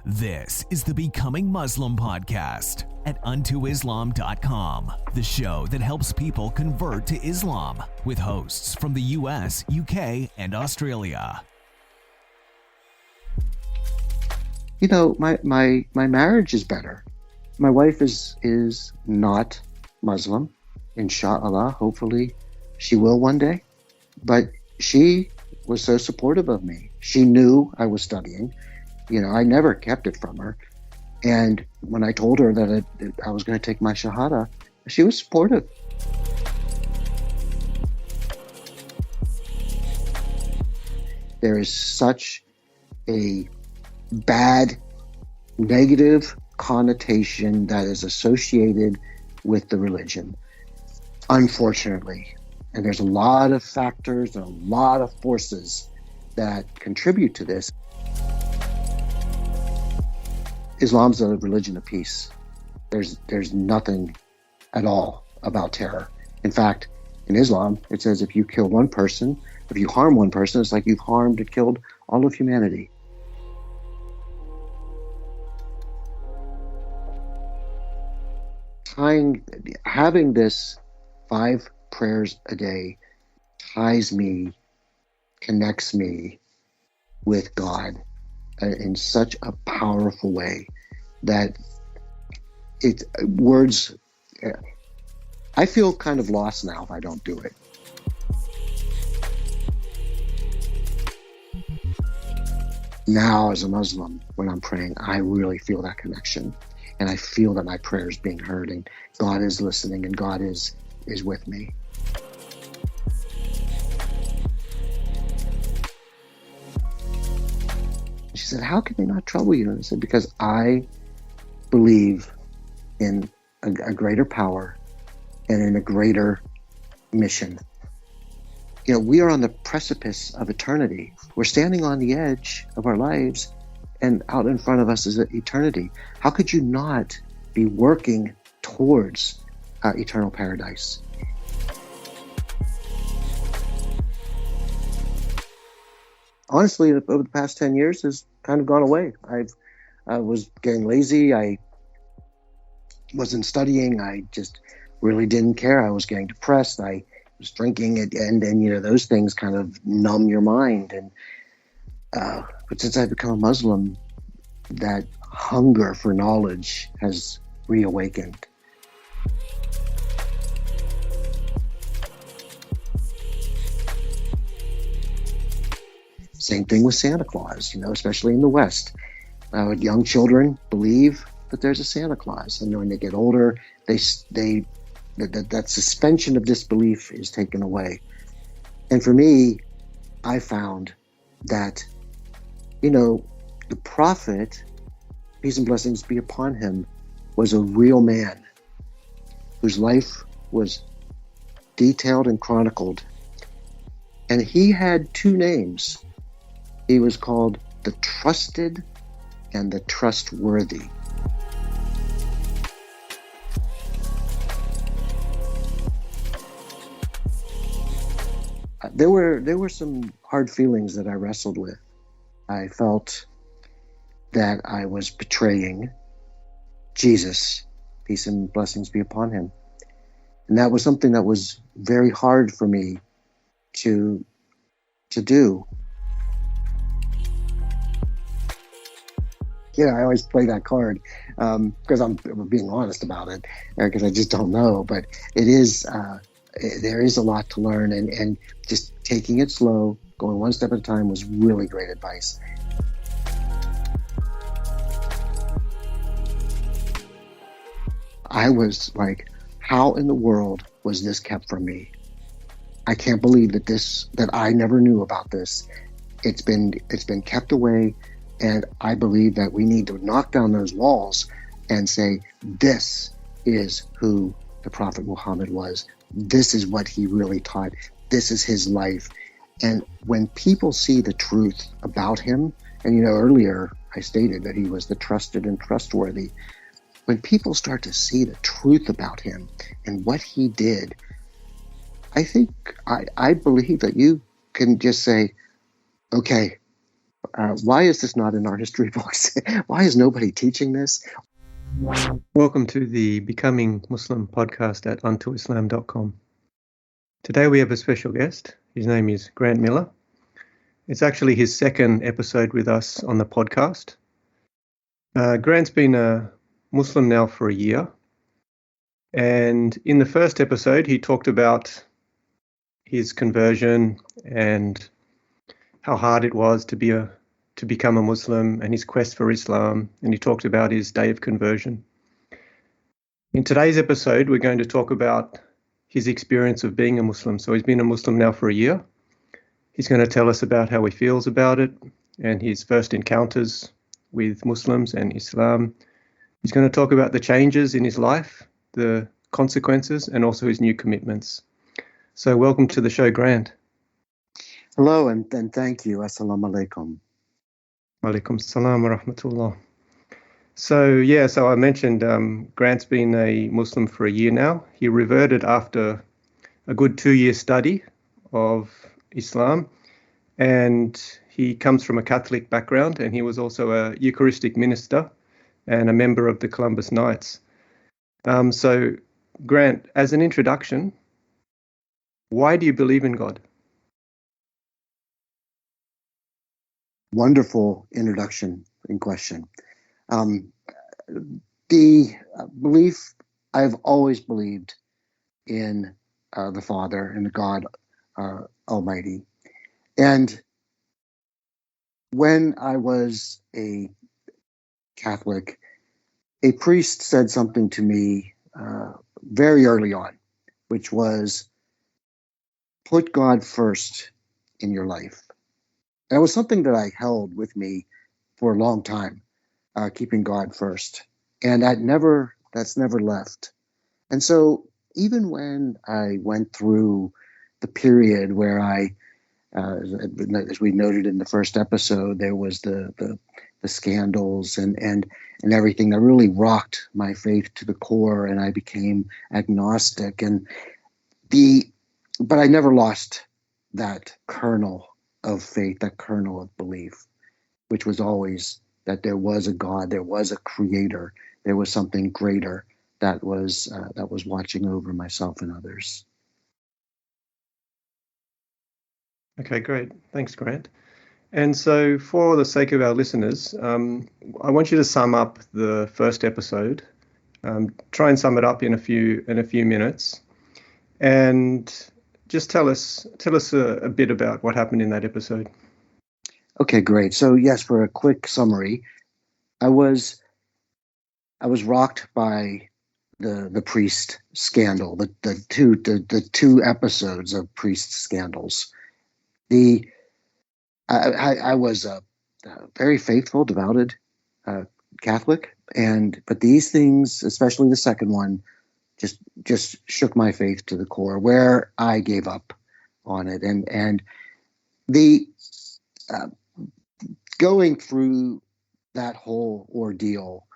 This is the Becoming Muslim podcast at untoislam.com, the show that helps people convert to Islam with hosts from the US, UK, and Australia. You know, my marriage is better. My wife is not Muslim. Inshallah, hopefully she will one day. But she was so supportive of me. She knew I was studying. You know, I never kept it from her. And when I told her that I was going to take my Shahada, she was supportive. There is such a bad, negative connotation that is associated with the religion, unfortunately. And there's a lot of factors and a lot of forces that contribute to this. Islam's a religion of peace. There's nothing at all about terror. In fact, in Islam, it says if you kill one person, if you harm one person, it's like you've harmed and killed all of humanity. Having this 5 prayers a day ties me, connects me with God in such a powerful way that I feel kind of lost now if I don't do it. Now, as a Muslim, when I'm praying, I really feel that connection. And I feel that my prayer is being heard and God is listening and God is with me. She said, how can they not trouble you? And I said, because I believe in a greater power and in a greater mission. You know, we are on the precipice of eternity. We're standing on the edge of our lives, and out in front of us is eternity. How could you not be working towards eternal paradise? Honestly, over the past 10 years has kind of gone away. I was getting lazy. I wasn't studying. I just really didn't care. I was getting depressed. I was drinking, and you know, those things kind of numb your mind. And but since I've become a Muslim, that hunger for knowledge has reawakened. Same thing with Santa Claus, you know, especially in the West. Young children believe that there's a Santa Claus, and when they get older, that suspension of disbelief is taken away. And for me, I found that, you know, the prophet, peace and blessings be upon him, was a real man whose life was detailed and chronicled. And he had 2 names. He was called the Trusted and the Trustworthy. There were some hard feelings that I wrestled with. I felt that I was betraying Jesus, peace and blessings be upon him. And that was something that was very hard for me to do. You know, I always play that card because I'm being honest about it, because I just don't know. But it is there is a lot to learn, and just taking it slow, going one step at a time was really great advice. I was like, how in the world was this kept from me? I can't believe that I never knew about this. It's been kept away. And I believe that we need to knock down those walls and say, this is who the Prophet Muhammad was. This is what he really taught. This is his life. And when people see the truth about him, and you know, earlier I stated that he was the trusted and trustworthy. When people start to see the truth about him and what he did, I believe that you can just say, okay, why is this not in our history books? Why is nobody teaching this? Welcome to the Becoming Muslim podcast at untoislam.com. Today we have a special guest. His name is Grant Miller. It's actually his second episode with us on the podcast. Grant's been a Muslim now for a year. And in the first episode, he talked about his conversion and how hard it was to become a Muslim and his quest for Islam. And he talked about his day of conversion. In today's episode, we're going to talk about his experience of being a Muslim. So he's been a Muslim now for a year. He's going to tell us about how he feels about it and his first encounters with Muslims and Islam. He's going to talk about the changes in his life, the consequences, and also his new commitments. So welcome to the show, Grant. Hello, and thank you. Assalamu alaikum. Walaikum salam wa rahmatullah. So I mentioned Grant's been a Muslim for a year now. He reverted after a good 2-year study of Islam, and he comes from a Catholic background, and he was also a Eucharistic minister and a member of the Columbus Knights. So, Grant, as an introduction, why do you believe in God? Wonderful introduction in question. The belief, I've always believed in the Father and God Almighty. And when I was a Catholic, a priest said something to me very early on, which was, put God first in your life. And it was something that I held with me for a long time, keeping God first. And that's never left. And so even when I went through the period where as we noted in the first episode, there was the scandals and everything that really rocked my faith to the core, and I became agnostic. But I never lost that kernel of faith, that kernel of belief, which was always that there was a God, there was a creator, there was something greater that was watching over myself and others. Okay, great. Thanks, Grant. And so for the sake of our listeners, I want you to sum up the first episode. Try and sum it up in a few minutes. And just tell us a bit about what happened in that episode. Okay, great. So yes, for a quick summary, I was rocked by the priest scandal, the two episodes of priest scandals. I was a very faithful, devoted Catholic, but these things, especially the second one, just shook my faith to the core, where I gave up on it, and the going through that whole ordeal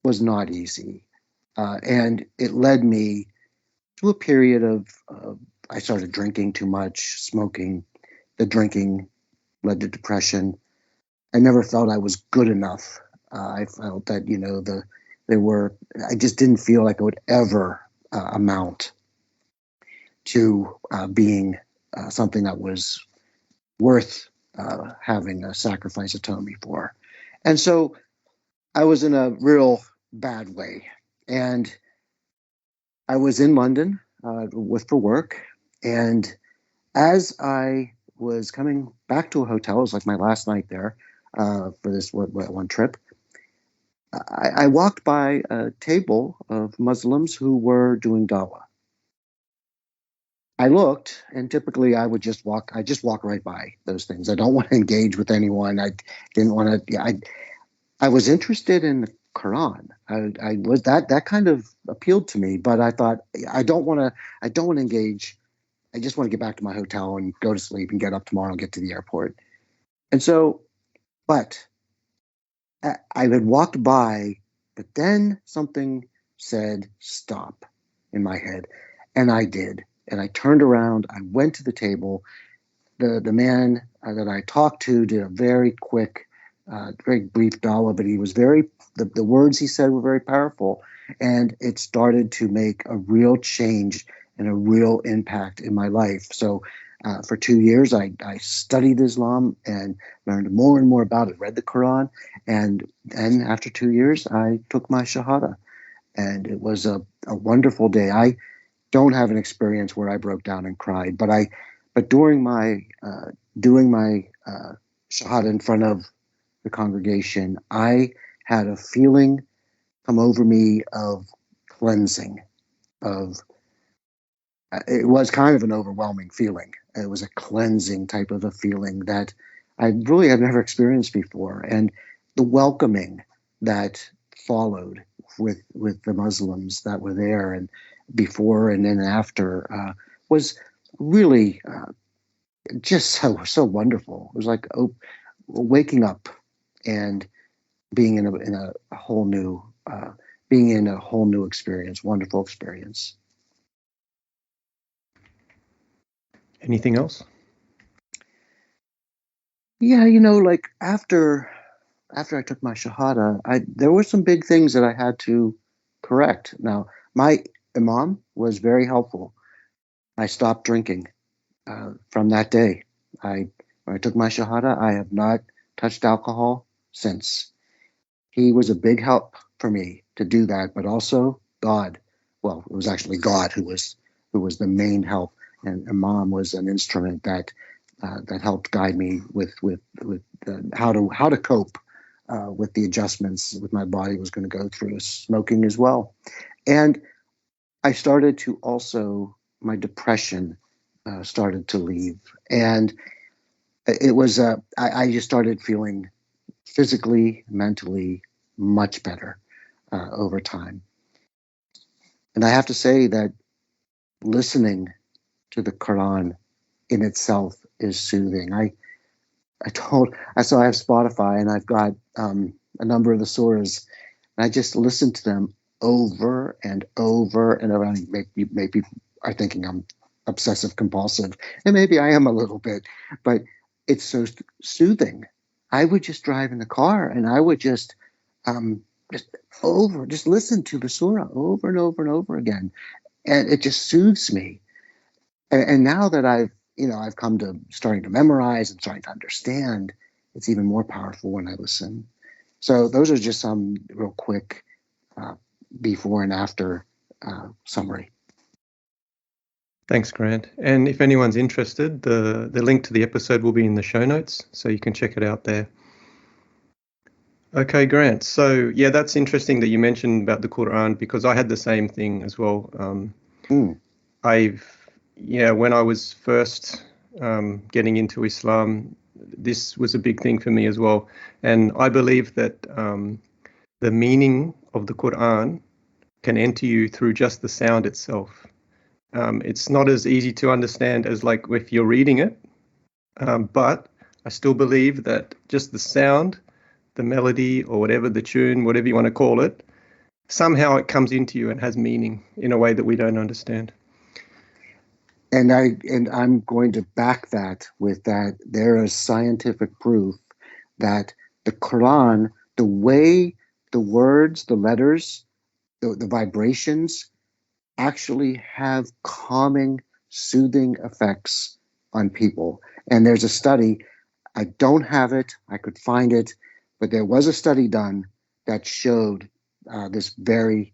was not easy, and it led me to a period of I started drinking too much, smoking. The drinking led to depression. I never felt I was good enough. I felt that I just didn't feel like I would ever amount to being something that was worth having a sacrifice atone me for. And so I was in a real bad way. And I was in London for work. And as I was coming back to a hotel, it was like my last night there for this one trip, I walked by a table of Muslims who were doing dawah. I looked, and typically I just walk right by those things. I don't want to engage with anyone. I didn't want to. I was interested in the Quran. I was that kind of appealed to me, but I thought I don't want to engage. I just want to get back to my hotel and go to sleep and get up tomorrow and get to the airport. And so, but I had walked by, but then something said stop in my head, and I did. And I turned around. I went to the table. The man that I talked to did a very quick, very brief dawah, but he was the words he said were very powerful. And it started to make a real change and a real impact in my life. So for 2 years, I studied Islam and learned more and more about it, read the Quran. And then after 2 years, I took my Shahada. And it was a wonderful day. I don't have an experience where I broke down and cried, but during my doing my Shahada in front of the congregation, I had a feeling come over me of cleansing, it was kind of an overwhelming feeling. It was a cleansing type of a feeling that I really had never experienced before. And the welcoming that followed with the Muslims that were there and before and then after was really just so wonderful. It was like waking up and being in a whole new experience, wonderful experience. Anything else? Yeah, like after I took my Shahada, there were some big things that I had to correct. Now, my Imam was very helpful. I stopped drinking from that day. When I took my Shahada, I have not touched alcohol since. He was a big help for me to do that, but also God. Well, it was actually God who was the main help, and Imam was an instrument that helped guide me with how to cope with the adjustments that my body was going to go through, smoking as well. And I started to also, my depression started to leave. And it was, I just started feeling physically, mentally much better over time. And I have to say that listening to the Quran in itself is soothing. So I have Spotify and I've got a number of the surahs, and I just listen to them over and over and over. Maybe are thinking I'm obsessive compulsive, and maybe I am a little bit, but it's so soothing. I would just drive in the car and I would just listen to the surah over and over and over again, and it just soothes me. And now that I've come to starting to memorize and starting to understand, it's even more powerful when I listen. So those are just some real quick before and after summary. Thanks, Grant. And if anyone's interested, the link to the episode will be in the show notes, so you can check it out there. Okay, Grant. So yeah, that's interesting that you mentioned about the Quran, because I had the same thing as well. When I was first getting into Islam, this was a big thing for me as well. And I believe that the meaning of the Quran can enter you through just the sound itself. It's not as easy to understand as like if you're reading it, but I still believe that just the sound, the melody, or whatever the tune, whatever you want to call it, somehow it comes into you and has meaning in a way that we don't understand. And I'm going to back that with that there is scientific proof that the Quran, the way the words, the letters, the vibrations actually have calming, soothing effects on people. And there's a study, I don't have it, I could find it, but there was a study done that showed this very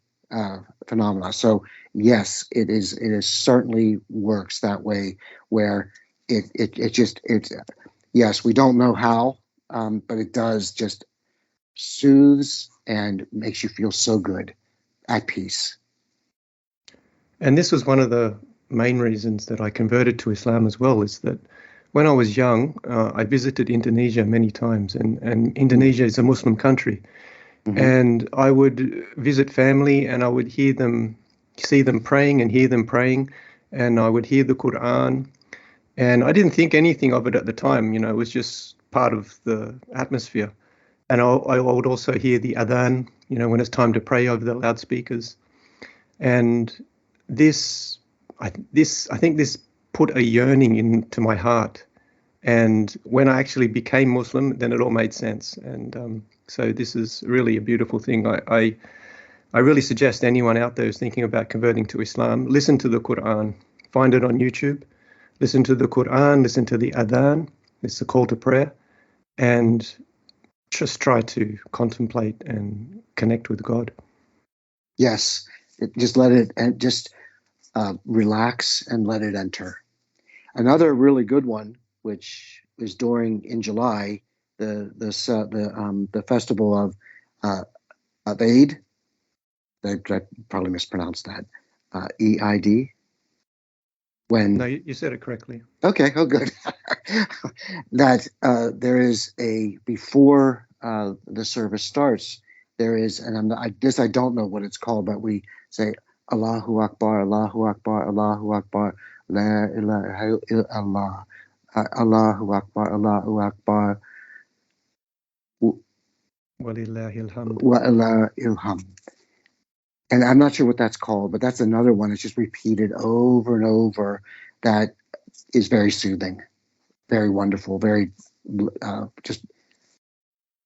phenomena. So yes, it certainly works that way, where yes, we don't know how, but it does just soothes and makes you feel so good, at peace. And this was one of the main reasons that I converted to Islam as well, is that when I was young, I visited Indonesia many times, and Indonesia is a Muslim country. Mm-hmm. And I would visit family and I would see them praying and hear them praying, and I would hear the Quran, and I didn't think anything of it at the time. It was just part of the atmosphere. And I would also hear the adhan, when it's time to pray over the loudspeakers. And I think this put a yearning into my heart And when I actually became Muslim, then it all made sense. And so this is really a beautiful thing. I really suggest anyone out there who's thinking about converting to Islam, listen to the Quran, find it on YouTube, listen to the Quran, listen to the Adhan, it's a call to prayer, and just try to contemplate and connect with God. Yes, just let it, and just relax and let it enter. Another really good one, which is in July, the festival of Adee. I probably mispronounced that. EID. No, you said it correctly. Okay, oh good. That there is before the service starts, there is, and I don't know what it's called, but we say Allahu Akbar, Allahu Akbar, Allahu Akbar, La ilaha illallah, Allahu Akbar, Allahu Akbar, Walillahil hamd. Wa ilahil hamd. And I'm not sure what that's called, but that's another one that's just repeated over and over. That is very soothing, very wonderful, very just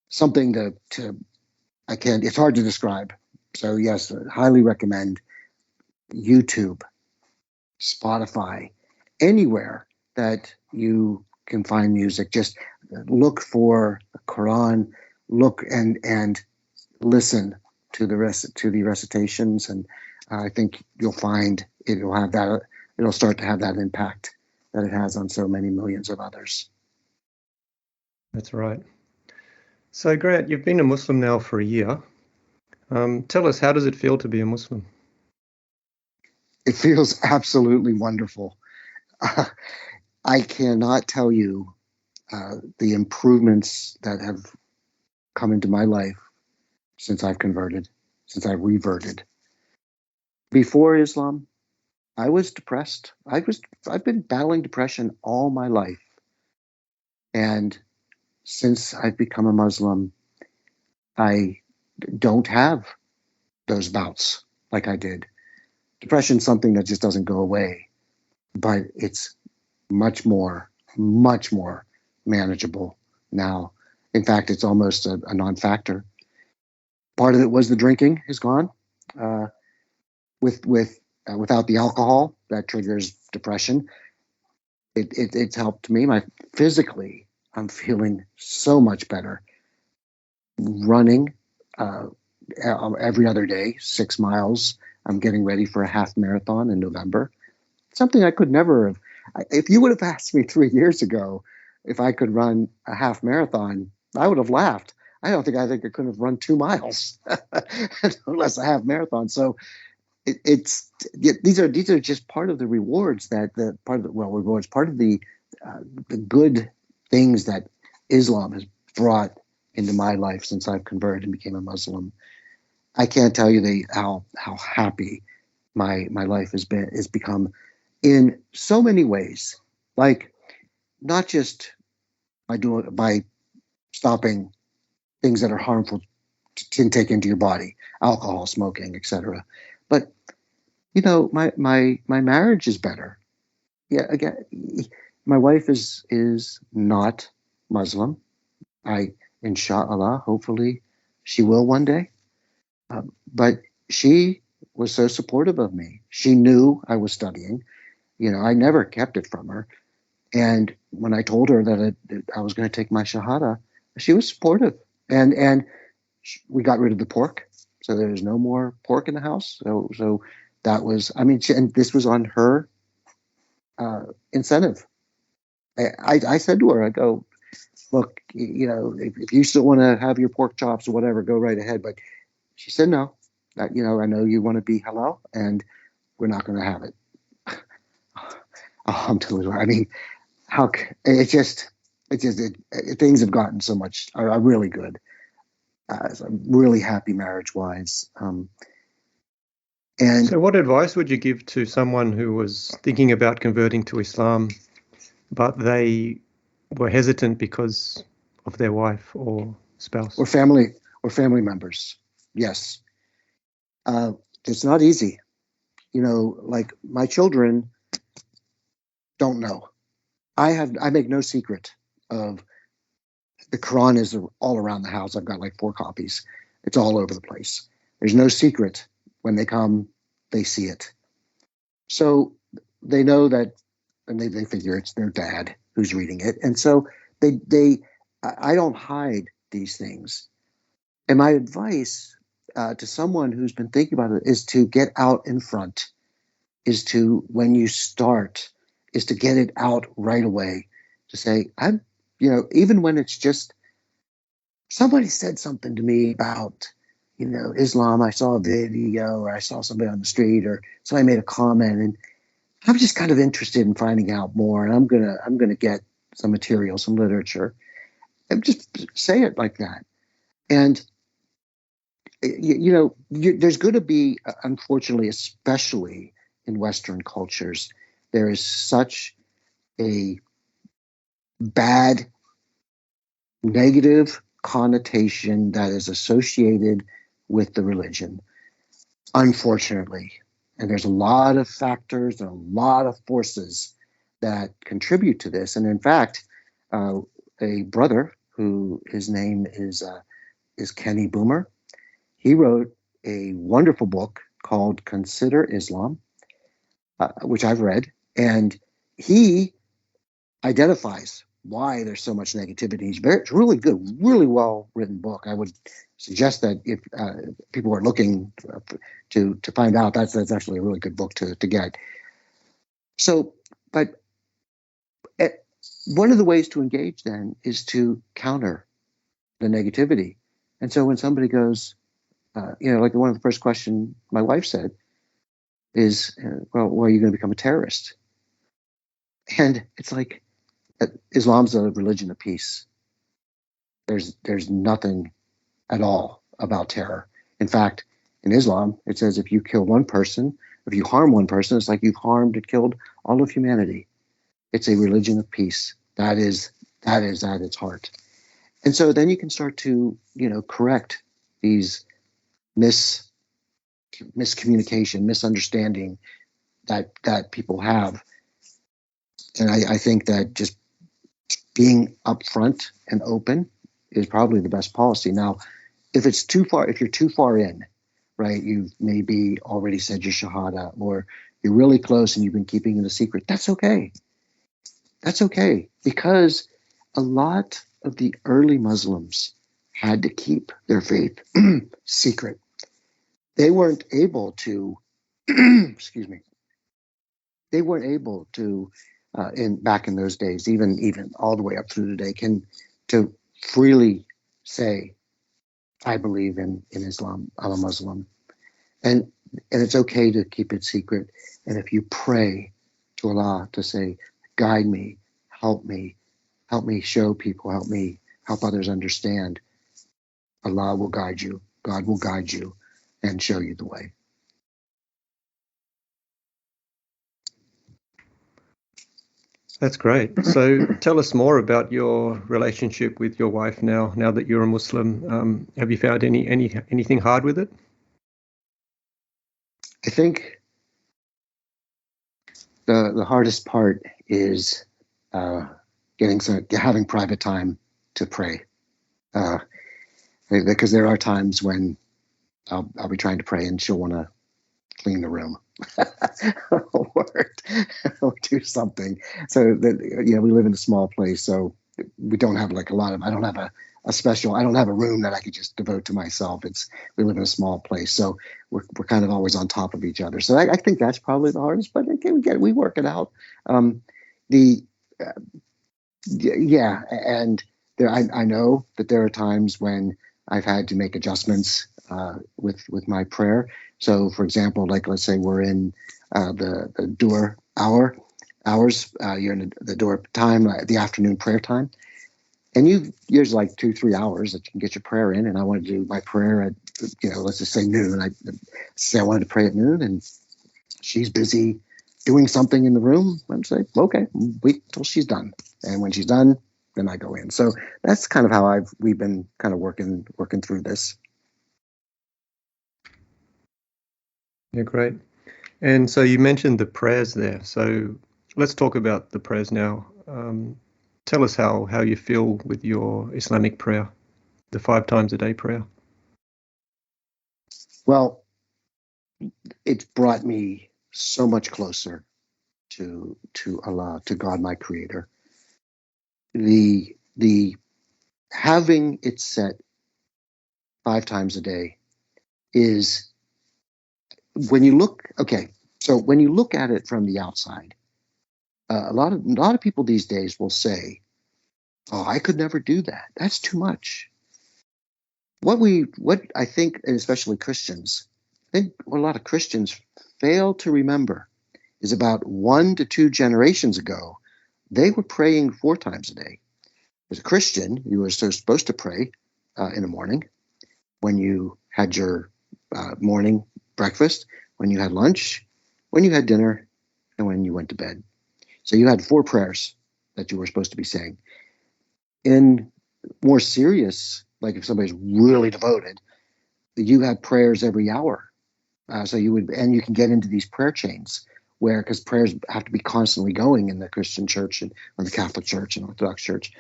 something it's hard to describe. So yes, highly recommend YouTube, Spotify, anywhere that you can find music. Just look for the Quran, look and listen to the recitations, and I think you'll find it'll start to have that impact that it has on so many millions of others. That's right. So, Grant, you've been a Muslim now for a year. Tell us, how does it feel to be a Muslim? It feels absolutely wonderful. I cannot tell you the improvements that have come into my life since I've converted, since I reverted. Before Islam, I was depressed. I've been battling depression all my life. And since I've become a Muslim, I don't have those bouts like I did. Depression is something that just doesn't go away, but it's much more manageable now. In fact, it's almost a non-factor. Part of it was the drinking is gone. Without the alcohol, that triggers depression. It's helped me. Physically, I'm feeling so much better. Running every other day, 6 miles. I'm getting ready for a half marathon in November. Something I could never have. If you would have asked me 3 years ago if I could run a half marathon, I would have laughed. I think I couldn't have run 2 miles, unless a half marathon. So these are just part of the rewards part of the good things that Islam has brought into my life since I've converted and became a Muslim. I can't tell you how happy my life has become in so many ways. Like, not just by stopping things that are harmful to take into your body, alcohol, smoking, etc. But my marriage is better. Yeah, again, my wife is not Muslim. Inshallah, hopefully, she will one day. But she was so supportive of me. She knew I was studying. I never kept it from her. And when I told her that I was going to take my Shahada, she was supportive. And we got rid of the pork. So there was no more pork in the house. So that was, and this was on her incentive. I said to her, I go, look, if you still want to have your pork chops or whatever, go right ahead. But she said, no, I know you want to be halal, and we're not going to have it. Alhamdulillah. Things have gotten so much, are really good. I'm really happy marriage-wise. And so what advice would you give to someone who was thinking about converting to Islam, but they were hesitant because of their wife or spouse? Or family members. Yes. It's not easy. Like my children don't know. I make no secret of the Quran is all around the house. I've got like 4 copies. It's all over the place. There's no secret. When they come, they see it. So they know that, and they figure it's their dad who's reading it. And so I don't hide these things. And my advice to someone who's been thinking about it is to get out in front, is to, when you start, is to get it out right away, to say, even when it's just, somebody said something to me about, Islam. I saw a video, or I saw somebody on the street, or somebody made a comment, and I'm just kind of interested in finding out more. And I'm gonna get some material, some literature, and just say it like that. And there's going to be, unfortunately, especially in Western cultures, there is such a bad, negative connotation that is associated with the religion, unfortunately. And there's a lot of factors and a lot of forces that contribute to this. And in fact, a brother who his name is Kenny Boomer, he wrote a wonderful book called Consider Islam, which I've read, and he identifies why there's so much negativity. It's really good, really well written book. I would suggest that if people are looking to find out, that's actually a really good book to get. So, but one of the ways to engage then is to counter the negativity. And so when somebody goes, like one of the first questions my wife said is, well, are you going to become a terrorist? And it's like, Islam's a religion of peace. There's nothing at all about terror. In fact, in Islam, it says if you kill one person, if you harm one person, it's like you've harmed and killed all of humanity. It's a religion of peace. That is at its heart. And so then you can start to, correct these miscommunication, misunderstanding that people have. And I think that just being upfront and open is probably the best policy. Now, if you're too far in, right, you've maybe already said your shahada, or you're really close and you've been keeping it a secret, that's okay. That's okay, because a lot of the early Muslims had to keep their faith secret. They weren't able to, excuse me, they weren't able to, back in those days, even all the way up through today, to freely say, I believe in Islam, I'm a Muslim. And it's okay to keep it secret. And if you pray to Allah to say, guide me, help me show people, help others understand, Allah will guide you, God will guide you and show you the way. That's great. So tell us more about your relationship with your wife now that you're a Muslim. Have you found anything hard with it? I think the hardest part is having private time to pray, because there are times when I'll be trying to pray and she'll want to clean the room or do something. So that, we live in a small place, so we don't have like I don't have I don't have a room that I could just devote to myself. We live in a small place, so we're kind of always on top of each other. So I think that's probably the hardest, but again, we work it out. Yeah, and I know that there are times when I've had to make adjustments with my prayer. So, for example, like let's say we're in the Dur hours, you're in the Dur time, the afternoon prayer time, and there's like 2-3 hours that you can get your prayer in. And I want to do my prayer at let's just say noon. I wanted to pray at noon, and she's busy doing something in the room. I'd say, okay, wait till she's done, and when she's done, then I go in. So that's kind of how we've been kind of working through this. Yeah, great. And so you mentioned the prayers there. So let's talk about the prayers now. Tell us how you feel with your Islamic prayer, the 5 times a day prayer. Well, it's brought me so much closer to Allah, to God, my Creator. The having it set 5 times a day is, when you look at it from the outside, a lot of people these days will say, "Oh, I could never do that. That's too much." What I think, and especially Christians, I think what a lot of Christians fail to remember is about 1 to 2 generations ago, they were praying 4 times a day. As a Christian, you were supposed to pray in the morning, when you had your morning breakfast, when you had lunch, when you had dinner, and when you went to bed. So you had 4 prayers that you were supposed to be saying. In more serious, like if somebody's really devoted, you had prayers every hour. So you can get into these prayer chains where, because prayers have to be constantly going in the Christian church or the Catholic Church and Orthodox Church.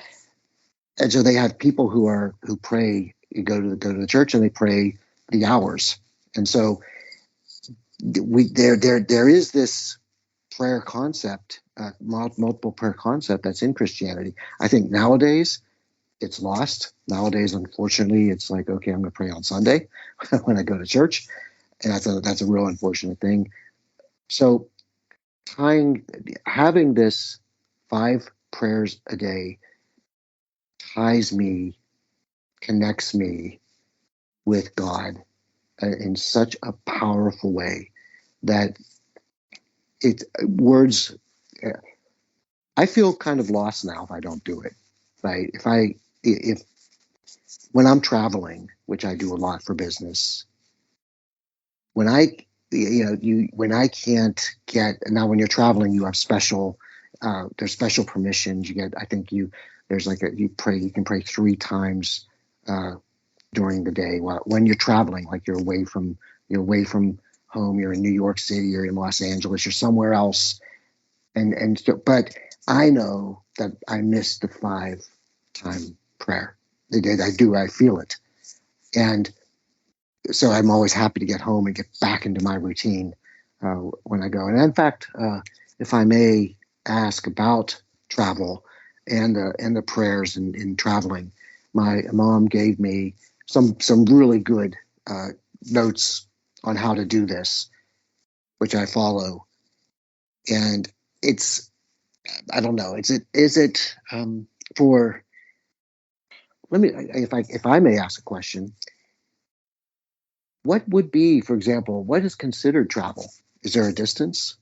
And so they have people who pray, you go to the church and they pray the hours. And so there is this prayer concept, multiple prayer concept that's in Christianity. I think nowadays it's lost. Nowadays, unfortunately, it's like, okay, I'm going to pray on Sunday when I go to church, and that's a real unfortunate thing. So having this 5 prayers a day connects me with God in such a powerful way that words. I feel kind of lost now if I don't do it. Right? If when I'm traveling, which I do a lot for business, when I can't get, now when you're traveling, you have there's special permissions. You get, I think you can pray 3 times during the day when you're traveling, like you're away from home, you're in New York City, you're in Los Angeles, you're somewhere else. But I know that I missed the 5-time prayer. I feel it. And so I'm always happy to get home and get back into my routine when I go. And in fact, if I may ask about travel and the prayers in traveling, my mom gave me some really good notes on how to do this, which I follow. And it's, I don't know, is it for, if I may ask a question, what would be, for example, what is considered travel? Is there a distance?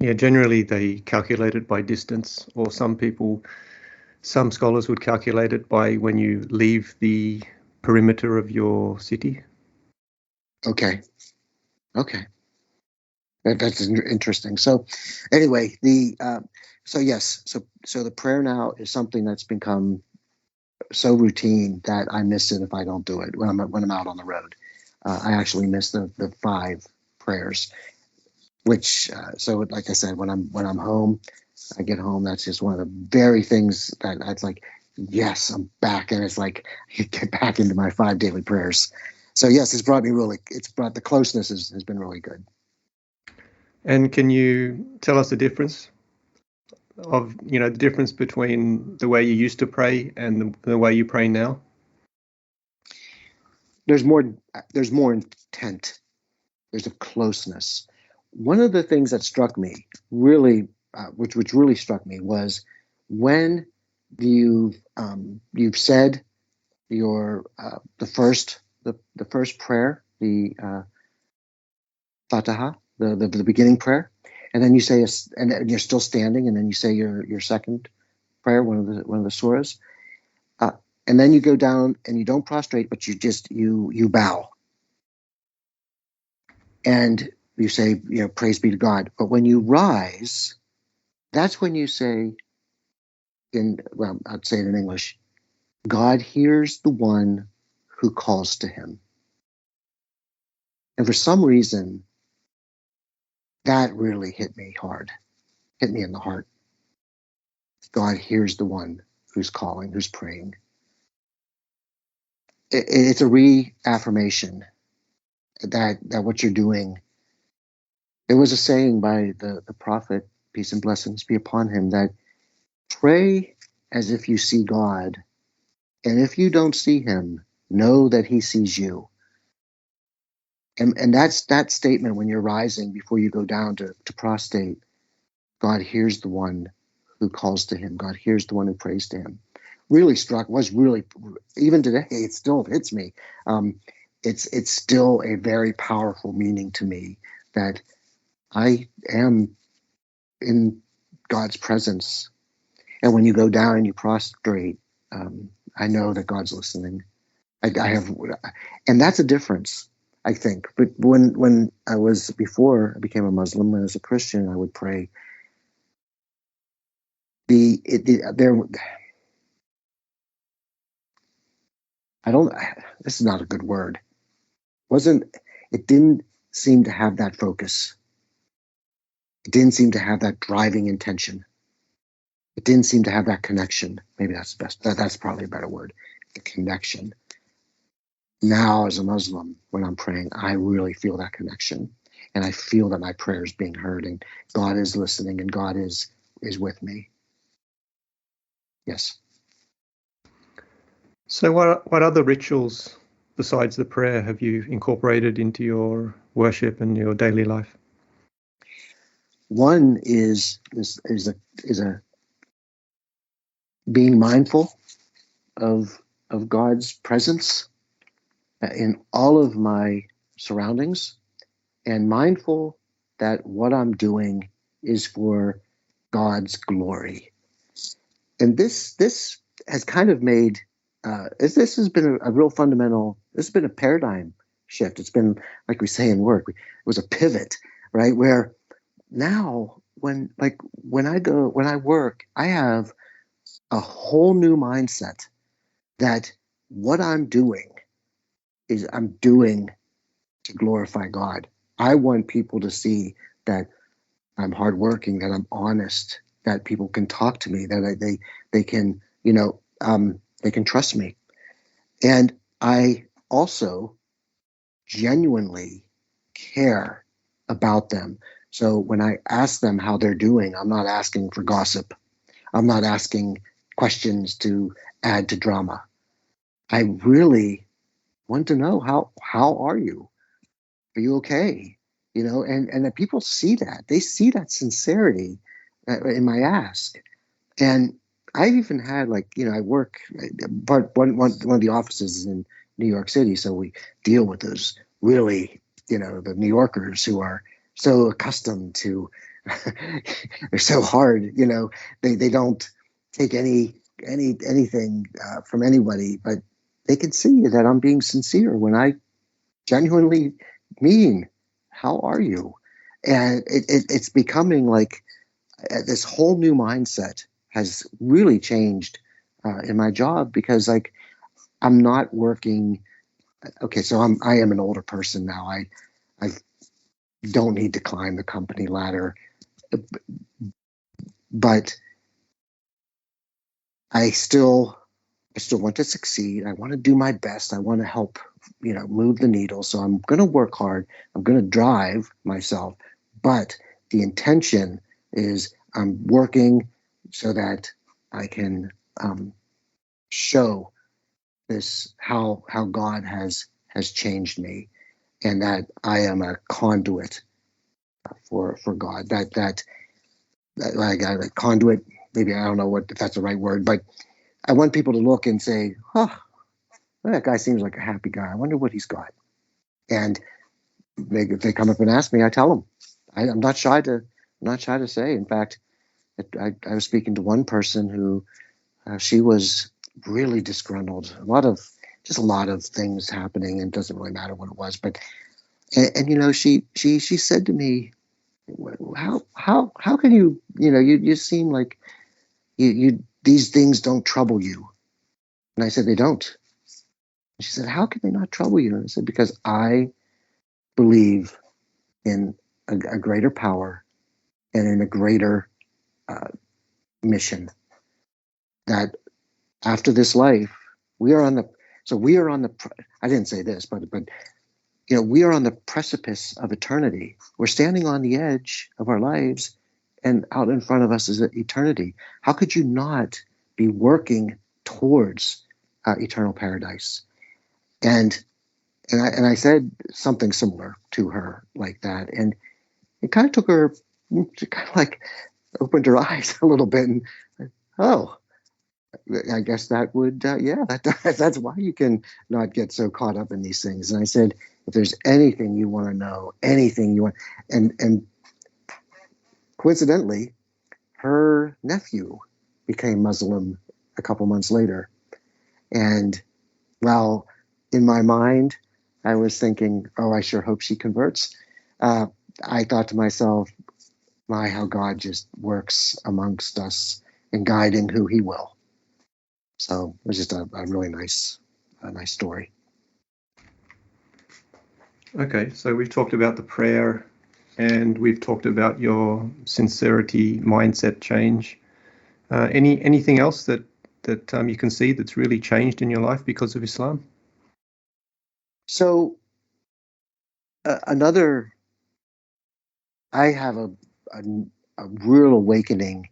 Yeah, generally they calculate it by distance, or some scholars would calculate it by when you leave the perimeter of your city. Okay. That's interesting. So anyway, so the prayer now is something that's become so routine that I miss it if I don't do it when I'm out on the road. I actually miss the 5 prayers, which so like I said, when I'm home, I get home. That's just one of the very things that's like, yes, I'm back, and it's like I get back into my 5 daily prayers. So yes, it's brought the closeness has been really good. And can you tell us the difference between the way you used to pray and the way you pray now? There's more intent. There's a closeness. One of the things that struck me really, which really struck me, was when you've said the first prayer, the Fatiha, the beginning prayer, and then you say and you're still standing, and then you say your second prayer, one of the surahs, and then you go down and you don't prostrate, but you bow, and you say, praise be to God. But when you rise, that's when you say, I'd say it in English, God hears the one who calls to him. And for some reason, that really hit me hard. hit me in the heart. God hears the one who's calling, who's praying. It's a reaffirmation that what you're doing. There was a saying by the prophet, peace and blessings be upon him, that pray as if you see God, and if you don't see him, know that he sees you. And that's that statement when you're rising before you go down to prostrate. God hears the one who calls to him. God hears the one who prays to him. Really struck, was really, even today, it still hits me. It's still a very powerful meaning to me that I am in God's presence. And when you go down and you prostrate, I know that God's listening. I have, and that's a difference, I think. But when before I became a Muslim, as a Christian, I would pray. This is not a good word. It didn't seem to have that focus. It didn't seem to have that driving intention. It didn't seem to have that connection. Maybe that's the best. That's probably a better word. The connection. Now, as a Muslim, when I'm praying, I really feel that connection, and I feel that my prayer is being heard, and God is listening, and God is with me. Yes. So what other rituals besides the prayer have you incorporated into your worship and your daily life? One is a being mindful of God's presence in all of my surroundings, and mindful that what I'm doing is for God's glory. And this has kind of made this has been a real fundamental. This has been a paradigm shift. It's been, like we say in work, it was a pivot, right? Where now when I work, I have a whole new mindset that what I'm doing is I'm doing to glorify God. I want people to see that I'm hardworking, that I'm honest, that people can talk to me, that they can, they can trust me. And I also genuinely care about them. So when I ask them how they're doing, I'm not asking for gossip. I'm not asking questions to add to drama. I really want to know how are you? Are you okay? And that people see that. They see that sincerity in my ask. And I've even had, I work, but one of the offices is in New York City, so we deal with those really, the New Yorkers who are so accustomed to, they're so hard, they don't take anything from anybody, but they can see that I'm being sincere when I genuinely mean, how are you? And it's becoming like this whole new mindset has really changed in my job, because I'm not working. Okay, so I am an older person now. I don't need to climb the company ladder, but I still want to succeed. I want to do my best. I want to help, move the needle. So I'm going to work hard. I'm going to drive myself, but the intention is I'm working so that I can show this how God has changed me, and that I am a conduit for God. That like conduit. Maybe I don't know if that's the right word, but I want people to look and say, "Oh, well, that guy seems like a happy guy. I wonder what he's got." And if they come up and ask me, I tell them. I'm not shy to say. In fact, I was speaking to one person who she was really disgruntled. A lot of things happening, and it doesn't really matter what it was. But and she said to me, how can you seem like you these things don't trouble you? And I said, they don't. And she said, how can they not trouble you? And I said, because I believe in a greater power and in a greater mission, that after this life, we are on the, I didn't say this, but we are on the precipice of eternity. We're standing on the edge of our lives, and out in front of us is eternity. How could you not be working towards eternal paradise? And I said something similar to her like that, and it kind of took her, she kind of like opened her eyes a little bit, and oh, I guess that would, that's why you can not get so caught up in these things. And I said, if there's anything you want to know, anything you want, and coincidentally, her nephew became Muslim a couple months later. And while in my mind, I was thinking, oh, I sure hope she converts. I thought to myself, my, how God just works amongst us in guiding who he will. So it was just a really nice story. Okay, so we've talked about the prayer, and we've talked about your sincerity mindset change. Anything else that you can see that's really changed in your life because of Islam? So I have a real awakening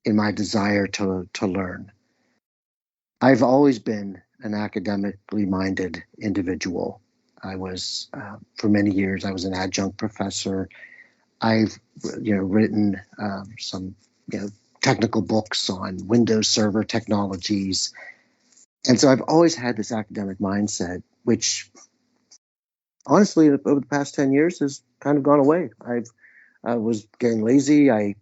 in my desire to learn. I've always been an academically minded individual. I was, for many years, I was an adjunct professor. I've, written some, technical books on Windows Server technologies. And so I've always had this academic mindset, which honestly, over the past 10 years has kind of gone away. I was getting lazy. I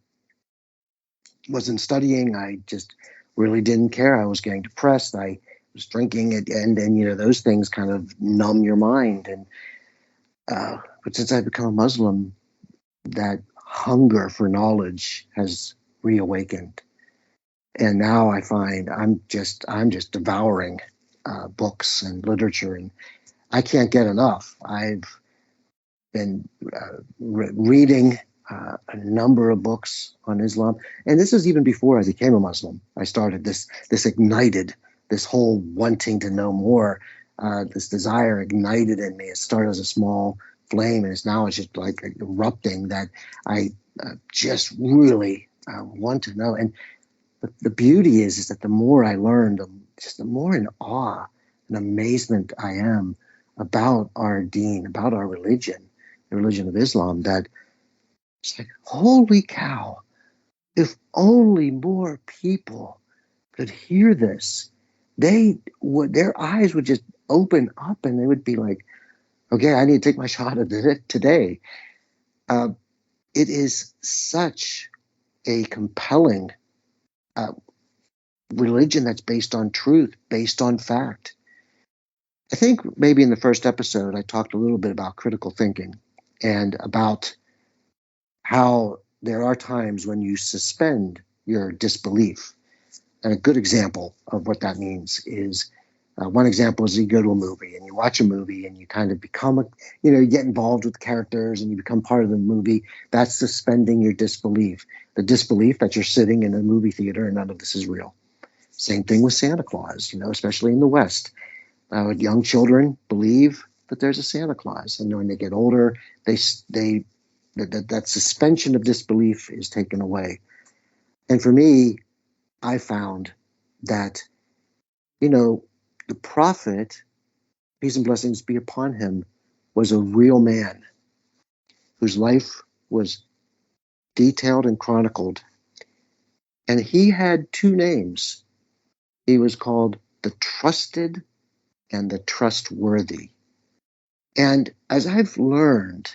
wasn't studying. I just really didn't care. I was getting depressed. I was drinking, and those things kind of numb your mind. And but since I've become a Muslim, that hunger for knowledge has reawakened. And now I find I'm just devouring books and literature, and I can't get enough. I've been reading a number of books on Islam, and this is even before I became a Muslim. I started this ignited, this whole wanting to know more, this desire ignited in me. It started as a small flame, and it's just like erupting, that I just really want to know. And the beauty is that the more I learn, the more in awe and amazement I am about our deen, about our religion, the religion of Islam, that it's like, holy cow, if only more people could hear this, their eyes would just open up, and they would be like, okay, I need to take my shot at it today. It is such a compelling religion that's based on truth, based on fact. I think maybe in the first episode, I talked a little bit about critical thinking and about how there are times when you suspend your disbelief. And a good example of what that means is, one example is you go to a movie and you watch a movie and you kind of become, you get involved with the characters and you become part of the movie. That's suspending your disbelief. The disbelief that you're sitting in a movie theater and none of this is real. Same thing with Santa Claus, especially in the West. Young children believe that there's a Santa Claus, and when they get older, that suspension of disbelief is taken away. And for me, I found that, the prophet, peace and blessings be upon him, was a real man whose life was detailed and chronicled. And he had two names. He was called the Trusted and the Trustworthy. And as I've learned,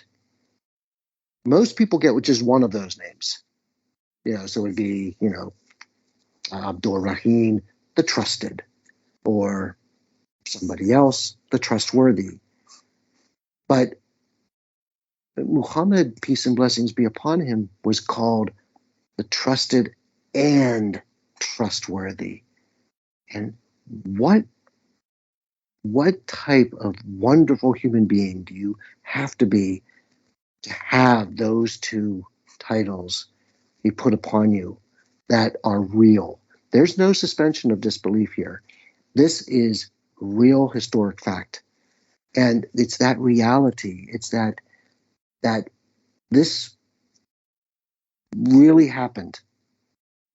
most people get which is one of those names. So it would be, Abdur Rahim, the Trusted, or somebody else, the Trustworthy. But Muhammad, peace and blessings be upon him, was called the Trusted and Trustworthy. And what type of wonderful human being do you have to be to have those two titles be put upon you that are real. There's no suspension of disbelief here. This is real historic fact. And it's that reality. It's that this really happened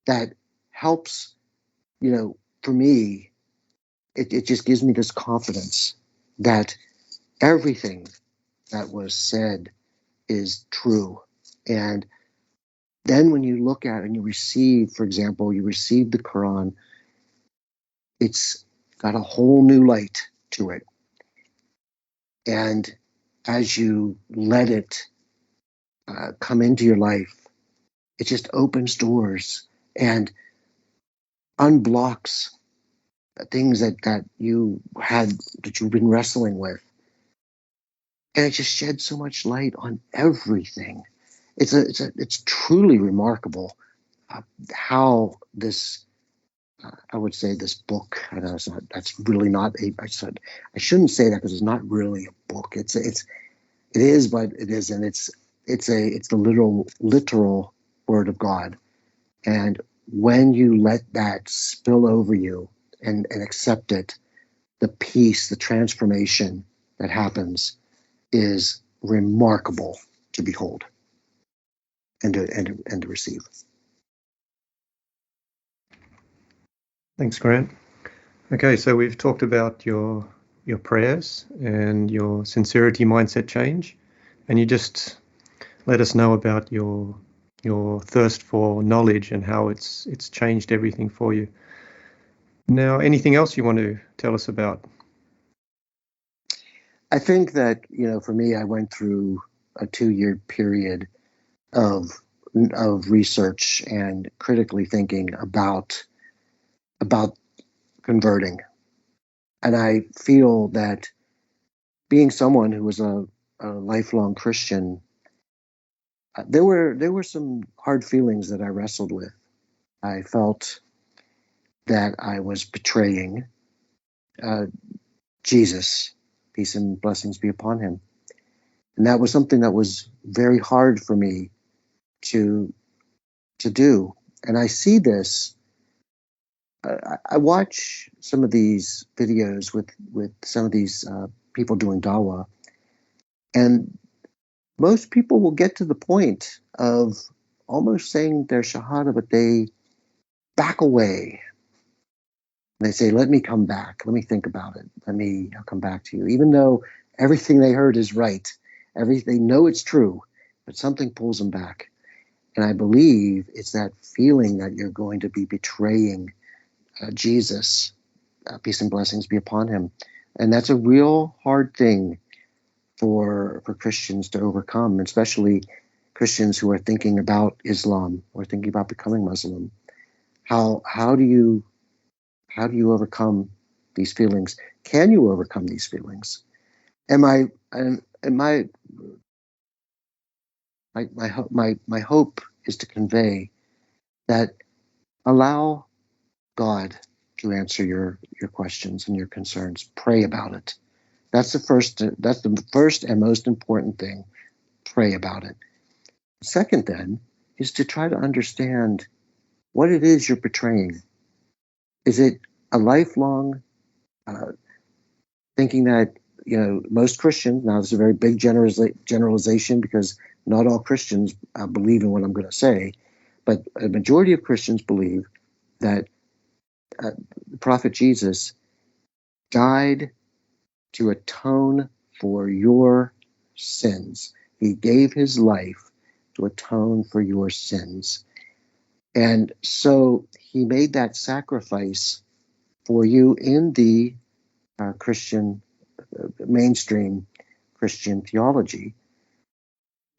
that helps, for me, it just gives me this confidence that everything that was said is true. And then when you look at and you receive, for example, you receive the Quran, it's got a whole new light to it. And as you let it come into your life, it just opens doors and unblocks things that you've been wrestling with. And it just sheds so much light on everything. It's truly remarkable how this, I would say this book, I know that's really not I shouldn't say that because it's not really a book. It is, but it isn't. It's the literal word of God. And when you let that spill over you and accept it, the peace, the transformation that happens is remarkable to behold and to receive. Thanks, Grant. Okay, so we've talked about your prayers and your sincerity mindset change, and you just let us know about your thirst for knowledge and how it's changed everything for you. Now, anything else you want to tell us about? I think that, for me, I went through a 2-year period of research and critically thinking about converting. And I feel that being someone who was a lifelong Christian, there were some hard feelings that I wrestled with. I felt that I was betraying Jesus, peace and blessings be upon him. And that was something that was very hard for me to do. And I see this. I watch some of these videos with some of these people doing dawah, and most people will get to the point of almost saying their shahada, but they back away. They say, let me come back. Let me think about it. I'll come back to you. Even though everything they heard is right. They know it's true, but something pulls them back. And I believe it's that feeling that you're going to be betraying Jesus. Peace and blessings be upon him. And that's a real hard thing for Christians to overcome, especially Christians who are thinking about Islam or thinking about becoming Muslim. How do you overcome these feelings? Can you overcome these feelings? And my hope is to convey that allow God to answer your questions and your concerns. Pray about it. That's the first and most important thing. Pray about it. Second, then, is to try to understand what it is you're betraying. Is it a lifelong thinking that, most Christians, now this is a very big generalization because not all Christians believe in what I'm going to say, but a majority of Christians believe that the prophet Jesus died to atone for your sins. He gave his life to atone for your sins. And so he made that sacrifice for you in the Christian, mainstream Christian theology.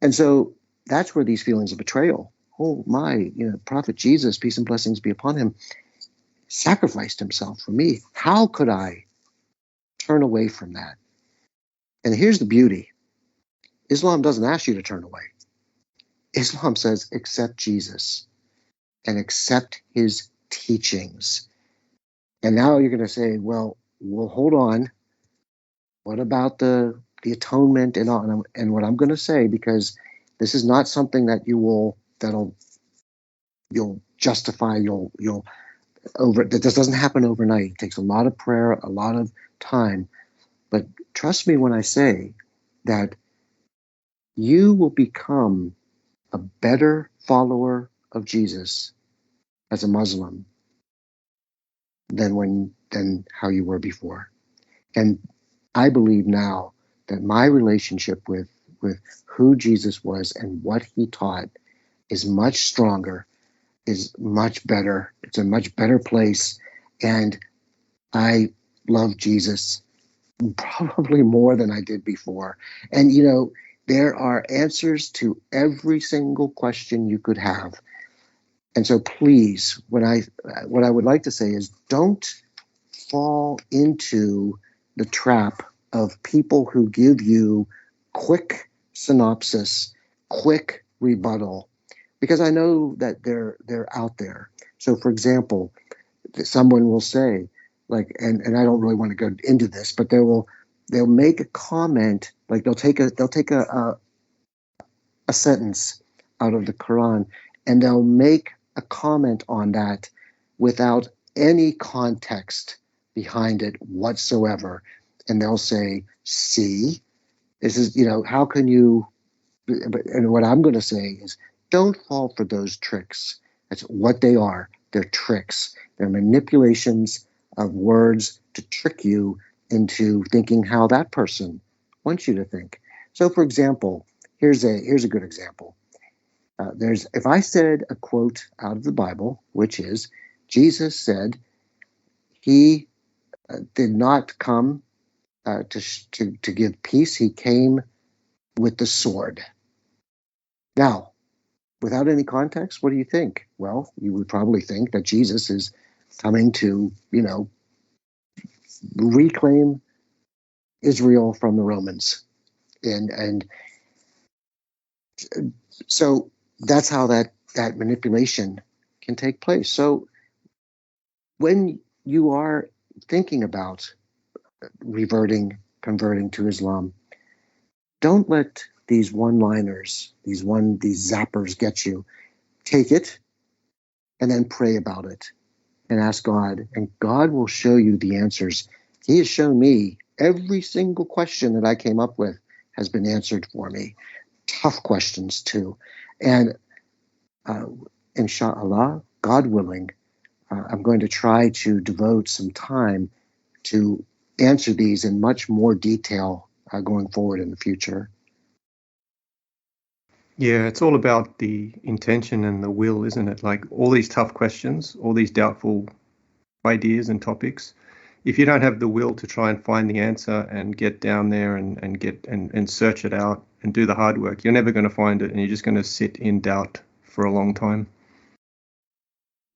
And so that's where these feelings of betrayal, oh my, prophet Jesus, peace and blessings be upon him, sacrificed himself for me. How could I turn away from that? And here's the beauty. Islam doesn't ask you to turn away. Islam says, accept Jesus and accept his teachings. And now you're going to say, well, hold on. What about the atonement and all? And what I'm going to say, because this is not something that'll you'll justify, you'll over. That just doesn't happen overnight. It takes a lot of prayer, a lot of time. But trust me when I say that you will become a better follower of Jesus as a Muslim than how you were before. And I believe now that my relationship with who Jesus was and what he taught is much stronger, is much better. It's a much better place. And I love Jesus probably more than I did before. And, there are answers to every single question you could have. And so please, what I would like to say is don't fall into the trap of people who give you quick synopsis, quick rebuttal, because I know that they're out there. So, for example, someone will say, like, and I don't really want to go into this, but they'll make a comment, like they'll take a sentence out of the Quran, and they'll make a comment on that without any context behind it whatsoever. And they'll say, see, this is, how can you, and what I'm going to say is, don't fall for those tricks. That's what they are. They're tricks. They're manipulations of words to trick you into thinking how that person wants you to think. So, for example, here's a good example. If I said a quote out of the Bible, which is, Jesus said he did not come to give peace. He came with the sword. Now, without any context, what do you think? Well, you would probably think that Jesus is coming to, reclaim Israel from the Romans. And so that's how that manipulation can take place. So when you are thinking about converting to Islam, don't let these one-liners, these zappers get you. Take it and then pray about it and ask God, and God will show you the answers. He has shown me every single question that I came up with has been answered for me. Tough questions too. And inshallah, God willing, I'm going to try to devote some time to answer these in much more detail going forward in the future. Yeah, it's all about the intention and the will, isn't it? Like all these tough questions, all these doubtful ideas and topics. If you don't have the will to try and find the answer and get down there and search it out and do the hard work, you're never going to find it, and you're just going to sit in doubt for a long time.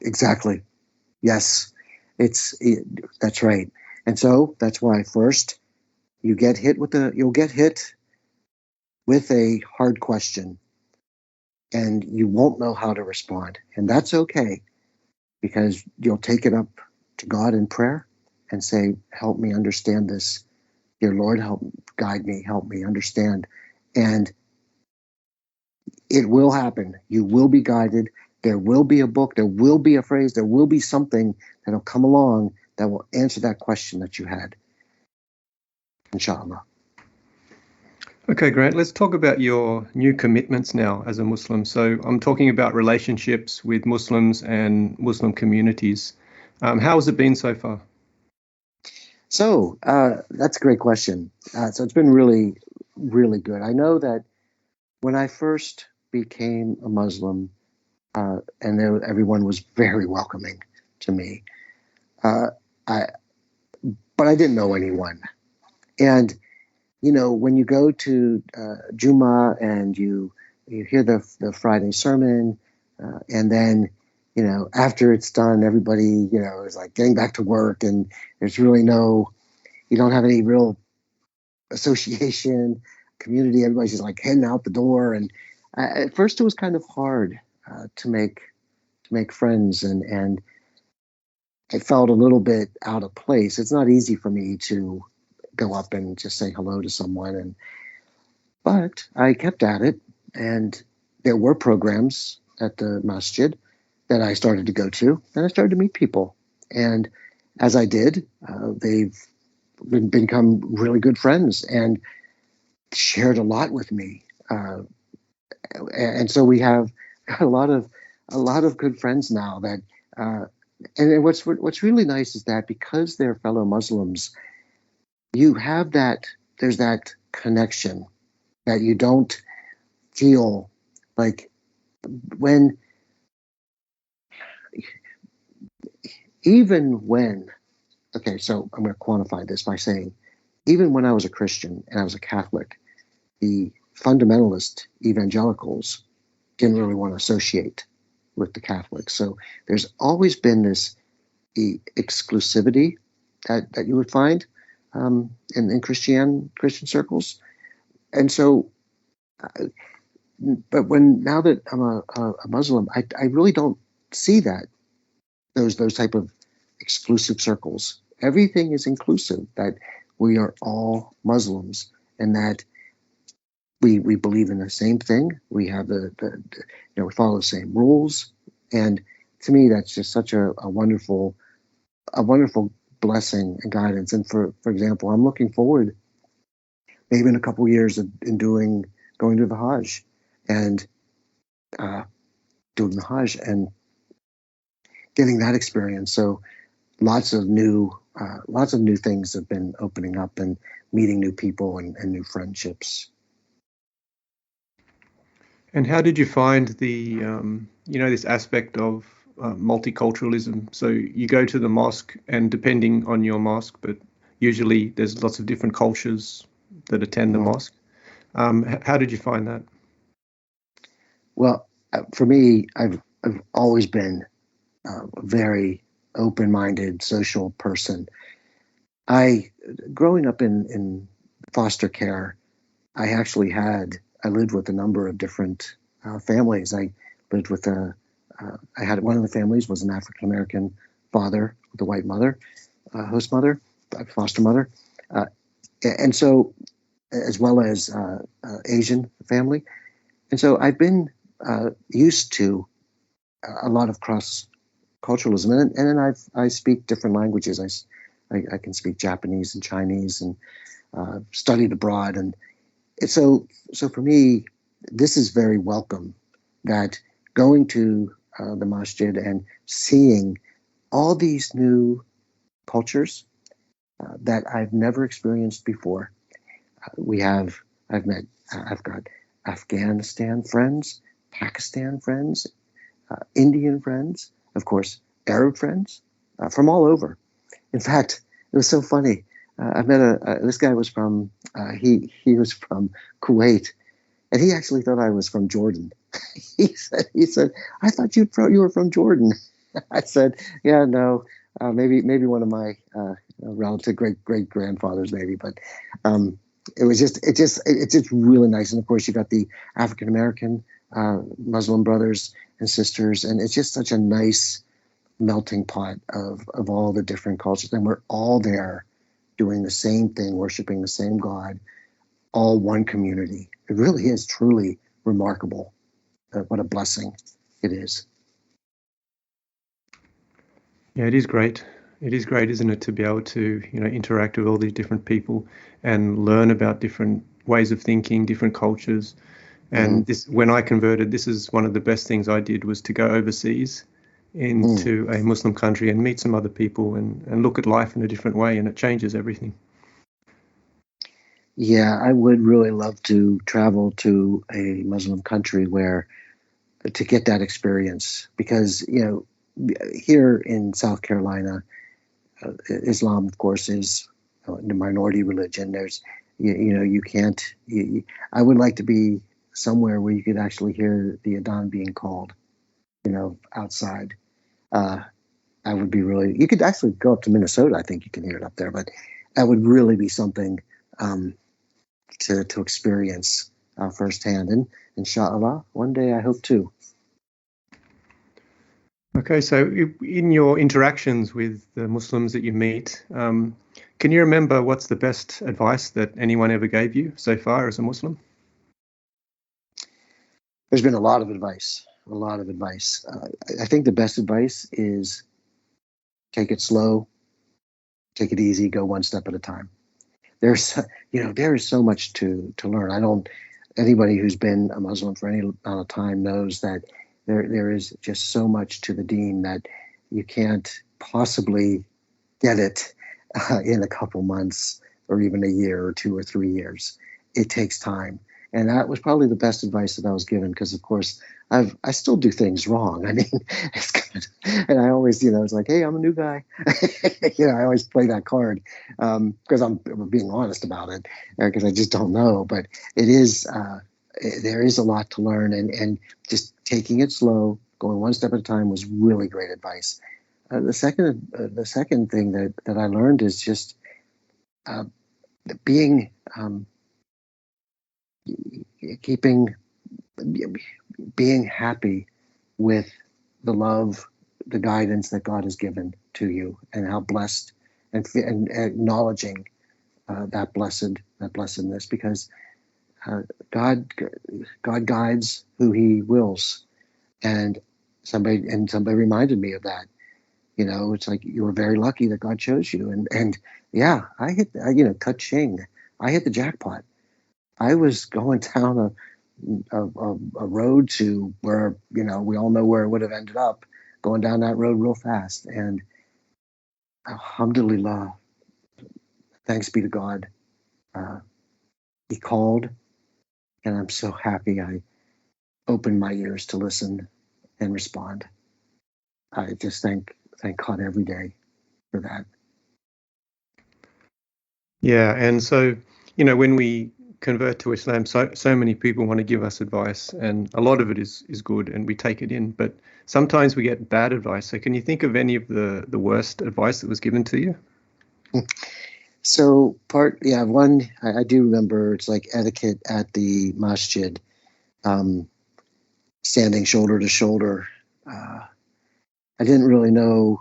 Exactly. Yes, that's right. And so that's why first you'll get hit with a hard question, and you won't know how to respond. And that's okay, because you'll take it up to God in prayer and say, help me understand this. Dear Lord, guide me, help me understand. And it will happen. You will be guided. There will be a book, there will be a phrase, there will be something that'll come along that will answer that question that you had. Inshallah. Okay, Grant, let's talk about your new commitments now as a Muslim. So I'm talking about relationships with Muslims and Muslim communities. How has it been so far? So that's a great question. So it's been really, really good. I know that when I first became a Muslim, everyone was very welcoming to me. But I didn't know anyone. And when you go to Juma and you hear the Friday sermon, and then after it's done, everybody is like getting back to work, and there's really you don't have any real association, community. Everybody's just like heading out the door, and at first it was kind of hard to make friends, and I felt a little bit out of place. It's not easy for me to go up and just say hello to someone, but I kept at it, and there were programs at the masjid that I started to go to, and I started to meet people. And as I did, they've become really good friends and shared a lot with me. And so we have got a lot of good friends now that. And what's really nice is that because they're fellow Muslims, you have that. There's that connection that you don't feel like when, even when. Okay, so I'm going to quantify this by saying, even when I was a Christian and I was a Catholic, the fundamentalist evangelicals didn't really want to associate with the Catholics. So there's always been this exclusivity that you would find in Christian circles. And so, but now that I'm a Muslim, I really don't see those type of exclusive circles. Everything is inclusive, that we are all Muslims and that we believe in the same thing. We have we follow the same rules. And to me, that's just such a wonderful blessing and guidance. And for example, I'm looking forward maybe in a couple of years in going to the Hajj and doing the Hajj and getting that experience. So lots of new things have been opening up and meeting new people and new friendships. And how did you find the, this aspect of multiculturalism? So you go to the mosque, and depending on your mosque, but usually there's lots of different cultures that attend the mosque. How did you find that? Well, for me, I've always been a very open-minded, social person. Growing up in foster care, I lived with a number of different families. I lived with I had one of the families was an African American father with a white mother, host mother, foster mother, and so as well as Asian family. And so I've been used to a lot of cross-culturalism, and then I speak different languages. I can speak Japanese and Chinese, and studied abroad, and so for me, this is very welcome. That going to the masjid and seeing all these new cultures that I've never experienced before. I've got Afghanistan friends, Pakistan friends, Indian friends, of course, Arab friends from all over. In fact, it was so funny. I met this guy was from he was from Kuwait, and he actually thought I was from Jordan. he said, I thought you were from Jordan. I said, yeah, no, maybe one of my relative great grandfathers, maybe, but it's just really nice. And of course, you got the African American Muslim brothers and sisters, and it's just such a nice melting pot of all the different cultures, and we're all there doing the same thing, worshiping the same God, all one community. It really is truly remarkable. What a blessing it is. Yeah, it is great. It is great, isn't it, to be able to, interact with all these different people and learn about different ways of thinking, different cultures. And when I converted, this is one of the best things I did, was to go overseas into a Muslim country and meet some other people and look at life in a different way, and it changes everything. Yeah, I would really love to travel to a Muslim country to get that experience, because here in South Carolina, Islam, of course, is the minority religion. There's you can't. I would like to be somewhere where you could actually hear the Adhan being called, outside. I would be really. You could actually go up to Minnesota. I think you can hear it up there, but that would really be something to experience firsthand. And inshallah, one day I hope to. Okay, so in your interactions with the Muslims that you meet, can you remember what's the best advice that anyone ever gave you so far as a Muslim? There's been a lot of advice. of advice. I think the best advice is take it slow, take it easy, go one step at a time. There's, there is so much to learn. Anybody who's been a Muslim for any amount of time knows that there is just so much to the deen that you can't possibly get it in a couple months or even a year or 2 or 3 years. It takes time. And that was probably the best advice that I was given because, of course, I still do things wrong. I mean, it's good. And I always, it's like, hey, I'm a new guy. I always play that card because I'm being honest about it because I just don't know. But it is, there is a lot to learn, and just taking it slow, going one step at a time was really great advice. The second thing that I learned is just being being happy with the love, the guidance that God has given to you, and how blessed, and acknowledging that blessedness, because God guides who He wills, and somebody reminded me of that. It's like you were very lucky that God chose you, and yeah, I hit ka-ching, I hit the jackpot. I was going down a road to where, we all know where it would have ended up, going down that road real fast. And alhamdulillah, thanks be to God, He called, and I'm so happy I opened my ears to listen and respond. I just thank God every day for that. Yeah, and so, when we convert to Islam, so many people want to give us advice, and a lot of it is good, and we take it in, but sometimes we get bad advice. So can you think of any of the worst advice that was given to you? So one, I do remember, it's like etiquette at the masjid, standing shoulder to shoulder. I didn't really know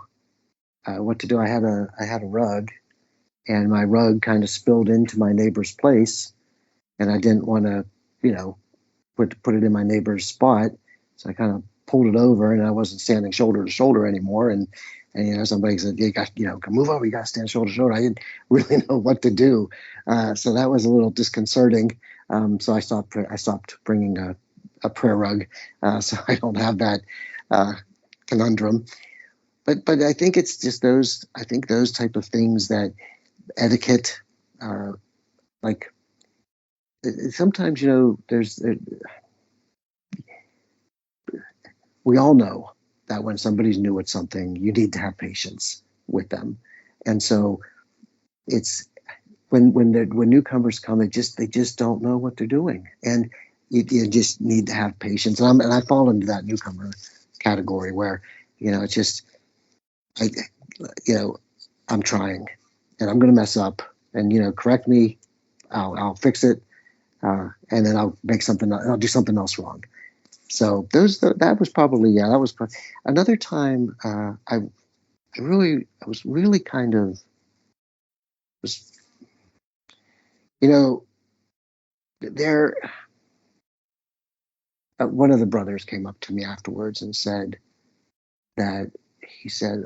what to do. I had a rug, and my rug kind of spilled into my neighbor's place, and I didn't want to, put it in my neighbor's spot. So I kind of pulled it over, and I wasn't standing shoulder to shoulder anymore. And somebody said, "You got, move over. You got to stand shoulder to shoulder." I didn't really know what to do, so that was a little disconcerting. So I stopped bringing a prayer rug, so I don't have that conundrum. But I think it's just those. I think those type of things that etiquette, like. Sometimes, we all know that when somebody's new at something, you need to have patience with them. And so it's when newcomers come, they just don't know what they're doing. And you just need to have patience. And I fall into that newcomer category where, it's just, I'm trying and I'm going to mess up, and, correct me. I'll fix it. And then I'll do something else wrong. So that was probably, that was another time. I was really kind of, there, one of the brothers came up to me afterwards and said that he said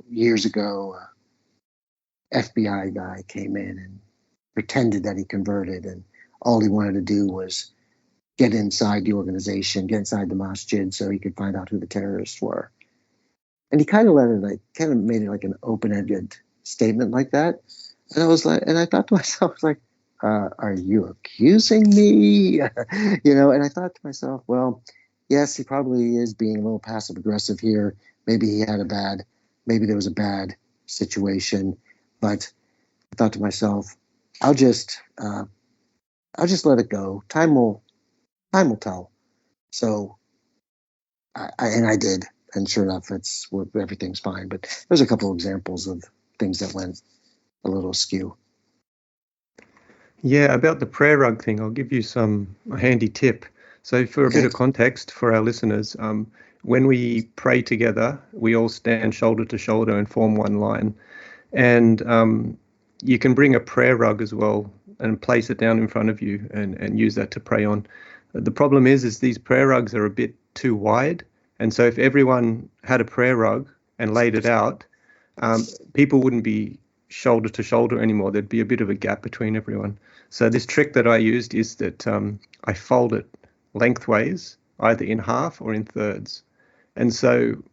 years ago, FBI guy came in and pretended that he converted, and all he wanted to do was get inside the organization, get inside the masjid so he could find out who the terrorists were. And he kind of made it like an open-ended statement like that. And I was like, and I thought to myself, like, are you accusing me? And I thought to myself, well, yes, he probably is being a little passive aggressive here. Maybe there was a bad situation, but I thought to myself, I'll just let it go. Time will tell. So, I did, and sure enough, everything's fine. But there's a couple of examples of things that went a little askew. Yeah, about the prayer rug thing, I'll give you a handy tip. So for a bit of context for our listeners, when we pray together, we all stand shoulder to shoulder and form one line. And you can bring a prayer rug as well and place it down in front of you and use that to pray on. The problem is these prayer rugs are a bit too wide. And so if everyone had a prayer rug and laid it out, people wouldn't be shoulder to shoulder anymore. There'd be a bit of a gap between everyone. So this trick that I used is that I fold it lengthways, either in half or in thirds. And so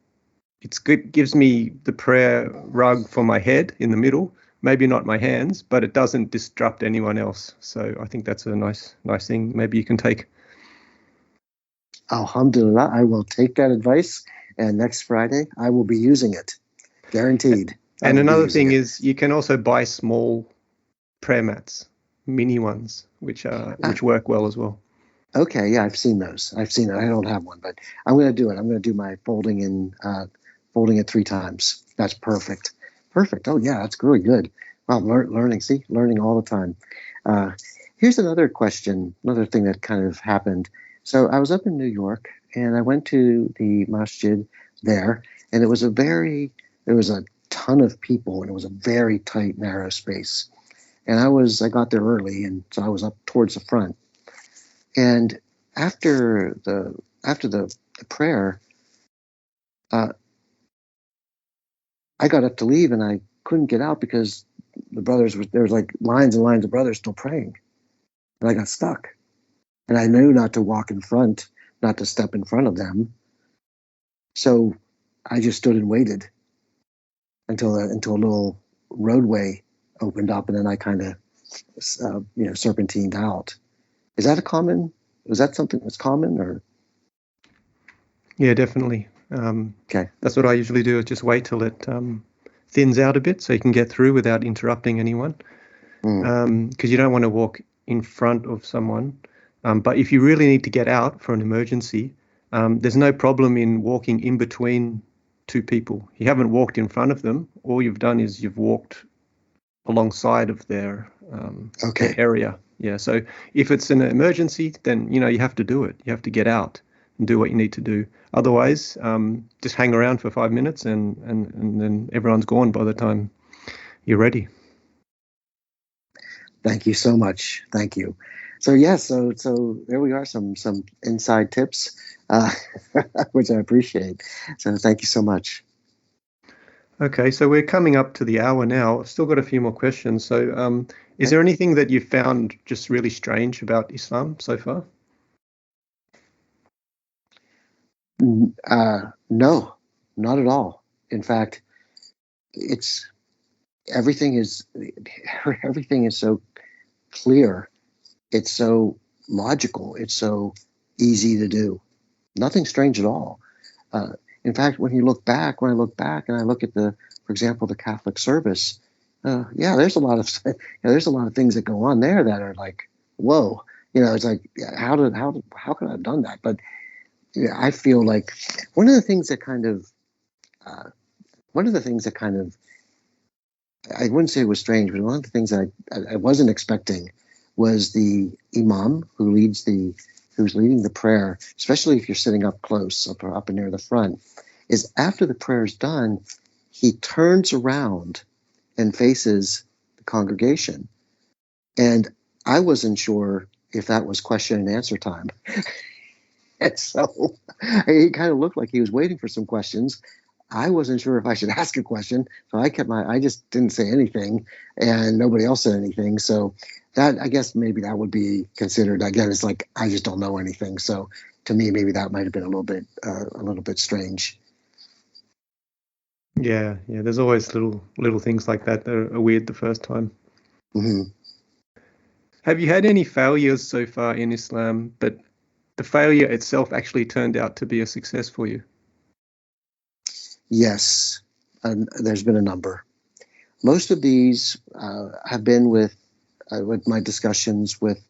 it's good, gives me the prayer rug for my head in the middle, maybe not my hands, but it doesn't disrupt anyone else. So I think that's a nice thing. Maybe you can take. Alhamdulillah, I will take that advice, and next Friday I will be using it, guaranteed. And another thing is you can also buy small prayer mats, mini ones, which work well as well. Okay, yeah, I've seen those. I don't have one, but I'm going to do it. I'm going to do my folding it 3 times. That's perfect. Perfect. Oh yeah, that's really good. Wow, learning all the time. Here's another question, another thing that kind of happened. So I was up in New York, and I went to the masjid there, and there was a ton of people, and it was a very tight, narrow space. And I got there early, and so I was up towards the front. And after the prayer, I got up to leave, and I couldn't get out because there was like lines and lines of brothers still praying, and I got stuck. And I knew not to walk in front, not to step in front of them. So I just stood and waited until a little roadway opened up, and then I kind of serpentined out. Is that something that's common, or? Yeah, definitely. Okay. That's what I usually do, is just wait till it thins out a bit so you can get through without interrupting anyone. Because you don't want to walk in front of someone. But if you really need to get out for an emergency, there's no problem in walking in between 2 people. You haven't walked in front of them. All you've done is you've walked alongside of their area. Yeah. So if it's an emergency, then you have to do it. You have to get out and do what you need to do. Otherwise, just hang around for 5 minutes and then everyone's gone by the time you're ready. Thank you so much. Thank you. So yes, so there we are, some inside tips, which I appreciate. So thank you so much. Okay, so we're coming up to the hour now. I've still got a few more questions. So is there anything that you found just really strange about Islam so far? No, not at all. In fact, everything is so clear. It's so logical. It's so easy to do. Nothing strange at all. In fact, when I look back and I look at for example, the Catholic service, there's a lot of things that go on there that are like, whoa, it's like, how could I have done that? But I feel like one of the things that kind of, I wouldn't say it was strange, but one of the things that I wasn't expecting was the imam who's leading the prayer, especially if you're sitting up close, up near the front, is after the prayer is done, he turns around and faces the congregation. And I wasn't sure if that was question and answer time. And so he kind of looked like he was waiting for some questions. I wasn't sure if I should ask a question, so I just didn't say anything, and nobody else said anything. So that, I guess maybe that would be considered, again, it's like, I just don't know anything. So to me, maybe that might have been a little bit strange. Yeah. There's always little things like that are weird the first time. Mm-hmm. Have you had any failures so far in Islam, but the failure itself actually turned out to be a success for you? Yes, there's been a number. Most of these have been with my discussions with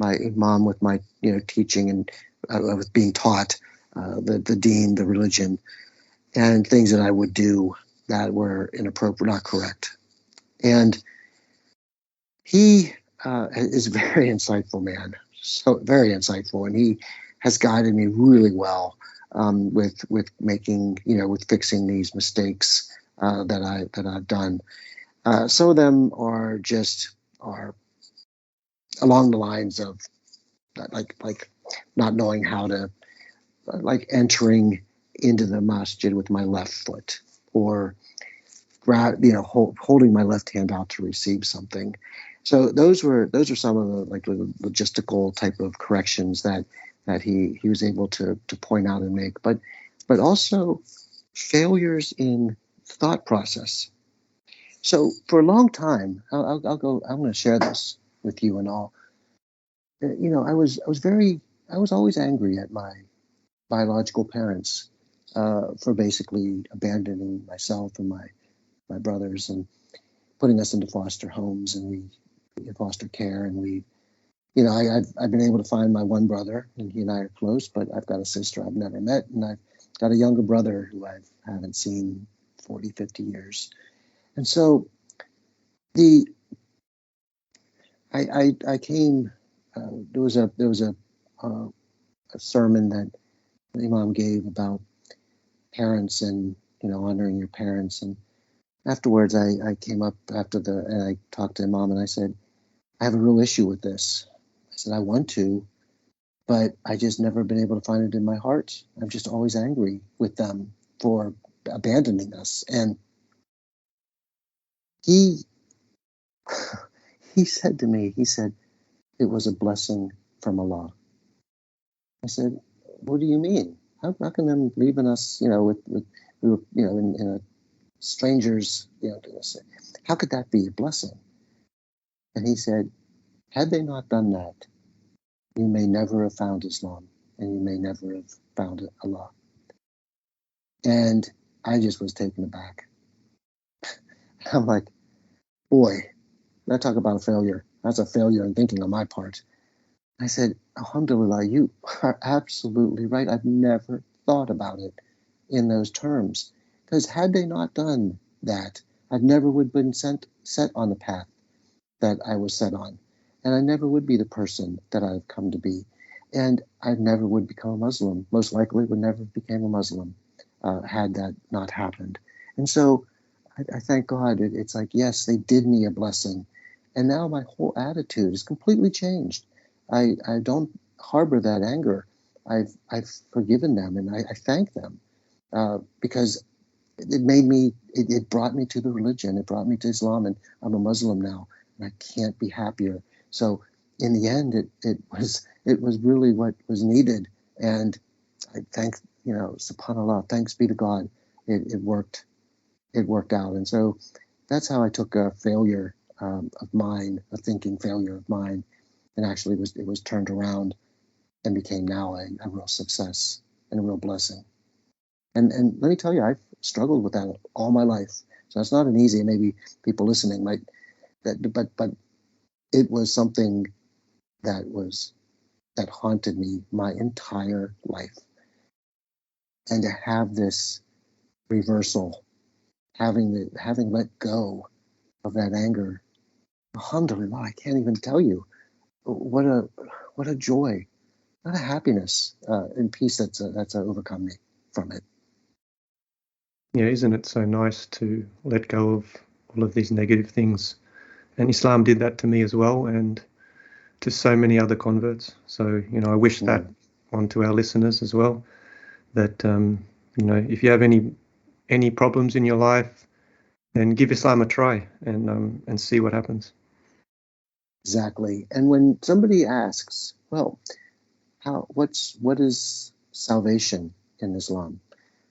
my imam, with my teaching and with being taught the deen, the religion, and things that I would do that were inappropriate, not correct. And he is a very insightful man, so very insightful, and he has guided me really well with making, with fixing these mistakes that I've done. Some of them are along the lines of like not knowing how to, like entering into the masjid with my left foot, or holding my left hand out to receive something. So those are some of the like logistical type of corrections that he was able to point out and make, but also failures in thought process. So for a long time, I'm going to share this with you and all. I was always angry at my biological parents for basically abandoning myself and my brothers and putting us into foster homes, and we foster care, and I've been able to find my one brother, and he and I are close, but I've got a sister I've never met, and I've got a younger brother who I haven't seen 40, 50 years. And so I came, there was a sermon that the Imam gave about parents and, honoring your parents. And afterwards I came up and I talked to Imam, and I said, I have a real issue with this. I said, I want to, but I just never been able to find it in my heart. I'm just always angry with them for abandoning us. And he said to me, it was a blessing from Allah. I said, what do you mean? How can them leaving us, we were, in a strangers, how could that be a blessing? And he said, had they not done that, you may never have found Islam, and you may never have found Allah. And I just was taken aback. I'm like, boy, that talk about a failure. That's a failure in thinking on my part. I said, alhamdulillah, you are absolutely right. I've never thought about it in those terms. Because had they not done that, I never would have been set on the path that I was set on. And I never would be the person that I've come to be. And I never would become a Muslim. Most likely would never became a Muslim had that not happened. And so I thank God. It's like, yes, they did me a blessing. And now my whole attitude is completely changed. I don't harbor that anger. I've forgiven them, and I thank them because it brought me to the religion. It brought me to Islam, and I'm a Muslim now, and I can't be happier. So in the end, it was really what was needed, and I thank subhanallah, thanks be to God, it worked out. And so that's how I took a failure of mine, a thinking failure of mine, and actually it was turned around and became now a real success and a real blessing. And let me tell you, I've struggled with that all my life. So it's not an easy. Maybe people listening might but it was something that haunted me my entire life. And to have this reversal, having let go of that anger, alhamdulillah, I can't even tell you what a joy, what a happiness and peace that's overcome me from it. Yeah, isn't it so nice to let go of all of these negative things? And Islam did that to me as well, and to so many other converts. So, I wish that onto our listeners as well, that, if you have any problems in your life, then give Islam a try and see what happens. Exactly. And when somebody asks, well, what is salvation in Islam?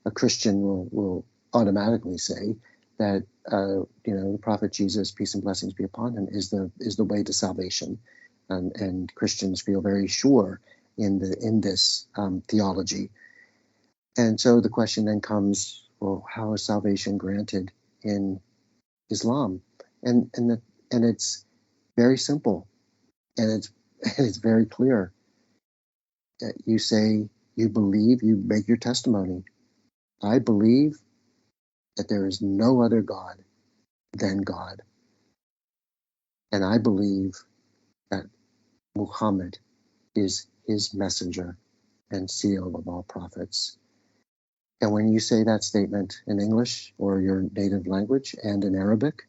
A Christian will automatically say that the Prophet Jesus, peace and blessings be upon him, is the way to salvation, and Christians feel very sure in this theology. And so the question then comes, well, how is salvation granted in Islam? And it's very simple, and it's very clear. You say you believe, you make your testimony. I believe that there is no other God than God. And I believe that Muhammad is his messenger and seal of all prophets. And when you say that statement in English or your native language and in Arabic,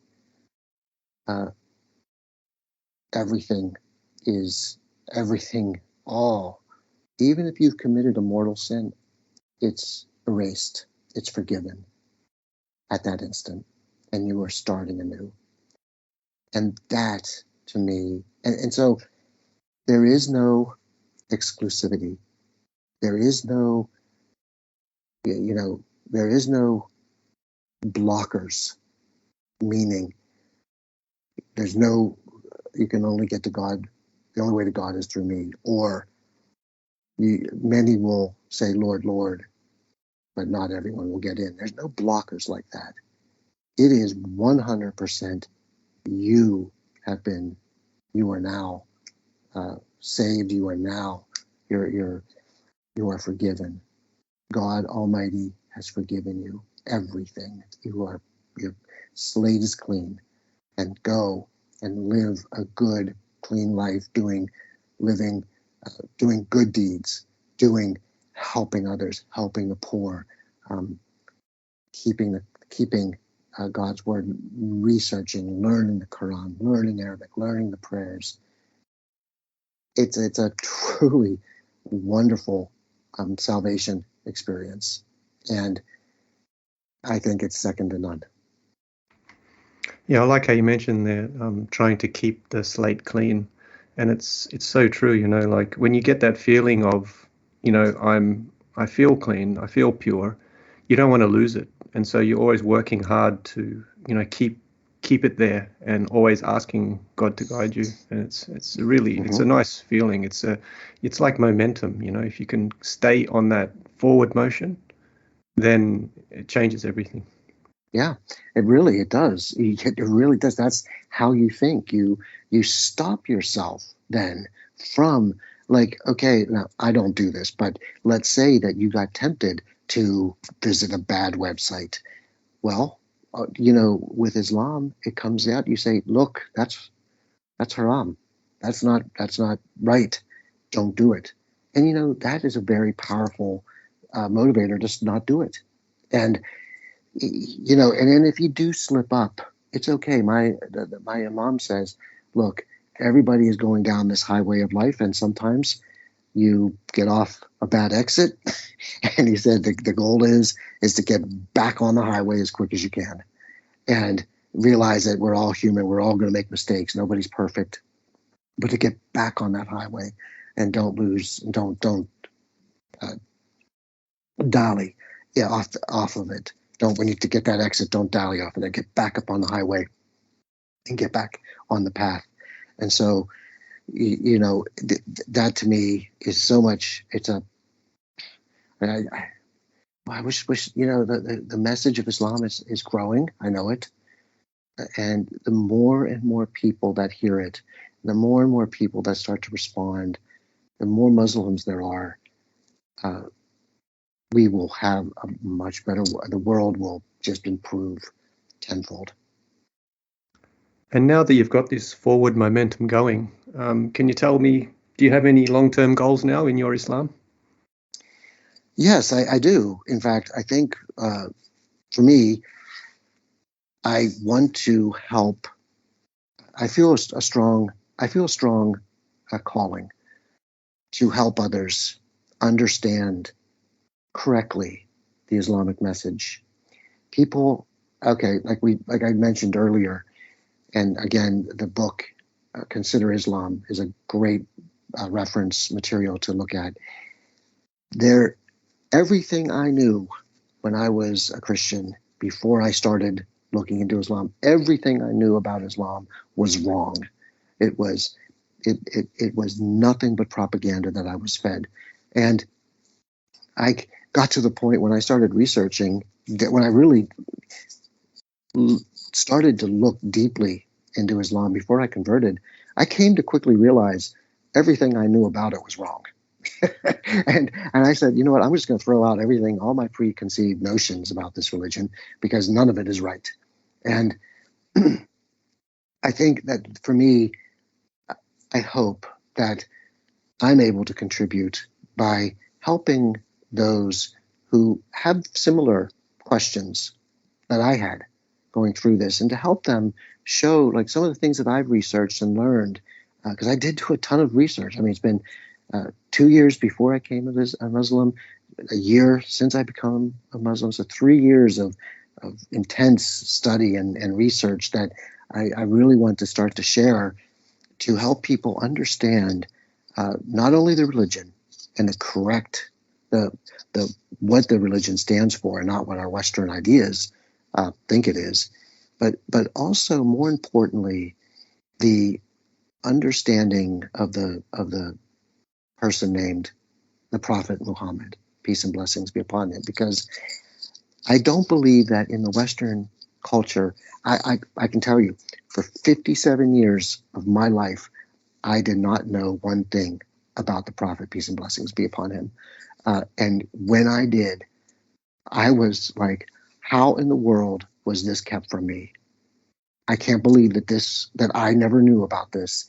everything, all even if you've committed a mortal sin, it's erased, it's forgiven at that instant, and you are starting anew. And that, to me, and so there is no exclusivity. There is no, there is no blockers, meaning there's no, you can only get to God, the only way to God is through me. Or many will say, Lord, Lord, but not everyone will get in. There's no blockers like that. It is 100% you are now saved. You are now, you are forgiven. God Almighty has forgiven you everything. Your slate is clean, and go and live a good, clean life, doing good deeds, helping others, helping the poor, keeping God's word, researching, learning the Quran, learning Arabic, learning the prayers. It's a truly wonderful salvation experience, and I think it's second to none. Yeah, I like how you mentioned there, trying to keep the slate clean, and it's so true. Like when you get that feeling of, I feel clean, I feel pure, you don't want to lose it, and so you're always working hard to, keep it there, and always asking God to guide you. And it's really it's a nice feeling. It's like momentum. If you can stay on that forward motion, then it changes everything. Yeah, it does. It really does. That's how you think. You stop yourself then from, like, okay, now I don't do this, but let's say that you got tempted to visit a bad website. Well, with Islam, it comes out. You say, look, that's haram. That's not right. Don't do it. And that is a very powerful motivator. Just not do it. And and then if you do slip up, it's okay. My imam says, look, everybody is going down this highway of life, and sometimes you get off a bad exit. And he said the goal is to get back on the highway as quick as you can, and realize that we're all human. We're all going to make mistakes. Nobody's perfect, but to get back on that highway and don't dally off of it. When you to get that exit, don't dally off of it. Get back up on the highway and get back on the path. And so, that to me is so much. I wish the message of Islam is growing. I know it, and the more and more people that hear it, the more and more people that start to respond, the more Muslims there are. We will have a much better. The world will just improve tenfold. And now that you've got this forward momentum going, can you tell me, do you have any long-term goals now in your Islam? Yes, I do. In fact, I think for me, I want to help. I feel a strong calling to help others understand correctly the Islamic message. People, okay, like I mentioned earlier, and again, the book Consider Islam is a great reference material to look at. Everything I knew when I was a Christian, before I started looking into Islam, everything I knew about Islam was wrong. It was nothing but propaganda that I was fed. And I got to the point when I started researching, that when I really started to look deeply into Islam before I converted, I came to quickly realize everything I knew about it was wrong. and I said, you know what, I'm just going to throw out everything, all my preconceived notions about this religion, because none of it is right. And I think that for me, I hope that I'm able to contribute by helping those who have similar questions that I had going through this, and to help them show like some of the things that I've researched and learned, because I did do a ton of research. I mean, it's been 2 years before I came a Muslim, a year since I become a Muslim. So 3 years of intense study and research that I really want to start to share to help people understand not only the religion and the what the religion stands for, and not what our Western ideas think it is, but also more importantly the understanding of the person named the Prophet Muhammad, peace and blessings be upon him, because I don't believe that in the Western culture. I can tell you, for 57 years of my life, I did not know one thing about the Prophet, peace and blessings be upon him. And when I did, I was like, how in the world was this kept from me? I can't believe that I never knew about this.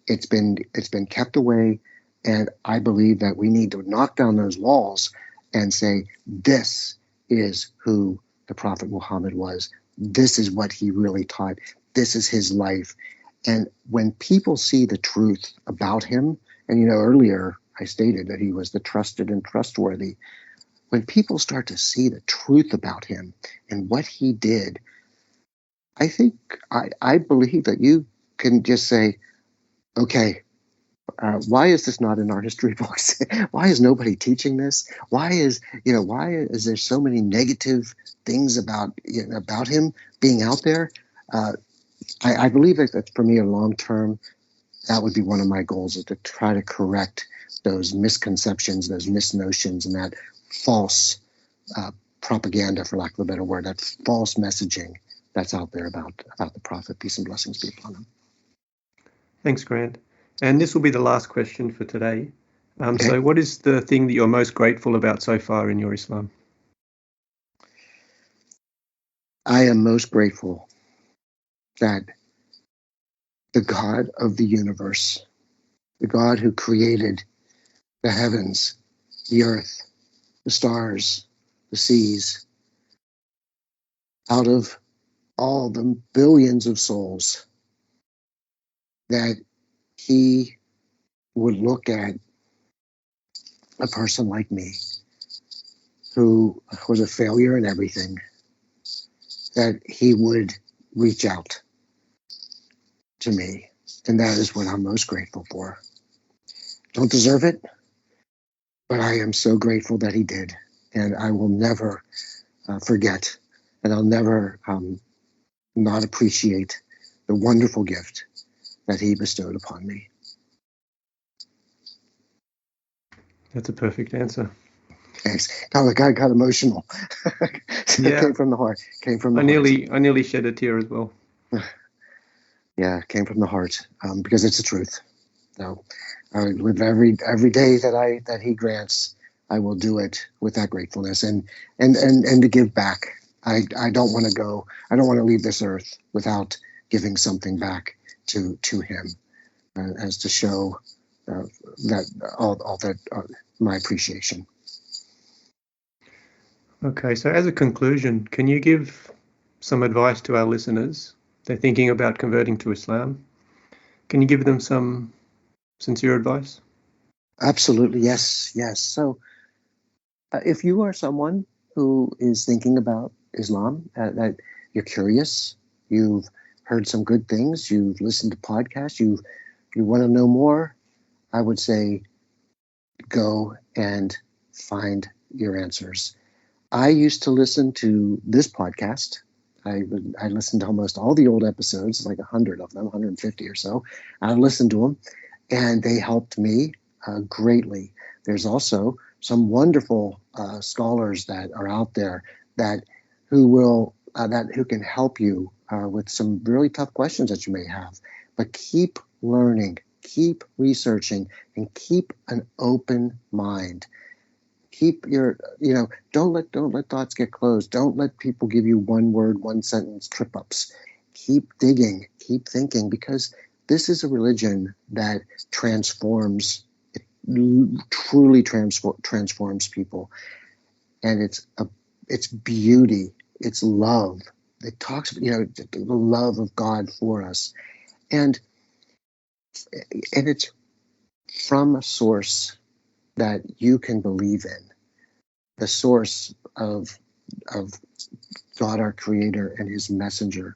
It's been kept away, and I believe that we need to knock down those walls and say, this is who the Prophet Muhammad was. This is what he really taught. This is his life. And when people see the truth about him, and earlier I stated that he was the trusted and trustworthy. When people start to see the truth about him and what he did, I think I believe that you can just say, okay, why is this not in our history books? Why is nobody teaching this? Why is there so many negative things about him being out there? I believe that for me, a long term, that would be one of my goals, is to try to correct those misconceptions, those misnotions, and that false propaganda, for lack of a better word, that false messaging that's out there about the Prophet, peace and blessings be upon him. Thanks, Grant. And this will be the last question for today. Okay. So what is the thing that you're most grateful about so far in your Islam? I am most grateful that the God of the universe, the God who created the heavens, the earth, the stars, the seas, out of all the billions of souls, that he would look at a person like me who was a failure in everything, that he would reach out to me. And that is what I'm most grateful for. Don't deserve it, but I am so grateful that he did. And I will never forget, and I'll never not appreciate the wonderful gift that he bestowed upon me. That's a perfect answer. Thanks. God, the guy got emotional. Yeah. It came from the heart. Came from the heart. I nearly shed a tear as well. Yeah, it came from the heart, because it's the truth. So I live every day that he grants, I will do it with that gratefulness and to give back. I don't want to go. I don't want to leave this earth without giving something back to him, as to show that all that my appreciation. Okay, so as a conclusion, can you give some advice to our listeners? They're thinking about converting to Islam. Can you give them some sincere advice? Absolutely, yes. So if you are someone who is thinking about Islam, that you're curious, you've heard some good things, you've listened to podcasts, you want to know more, I would say go and find your answers. I used to listen to this podcast. I listened to almost all the old episodes, like 100 of them, 150 or so. I listened to them, and they helped me greatly. There's also some wonderful scholars that are out there who can help you with some really tough questions that you may have. But keep learning, keep researching, and keep an open mind. Keep your, don't let thoughts get closed. Don't let people give you one word, one sentence trip ups. Keep digging, keep thinking, because this is a religion that transforms. Truly transforms people, and it's beauty, it's love. It talks, the love of God for us, and it's from a source that you can believe in, the source of God, our Creator, and His messenger.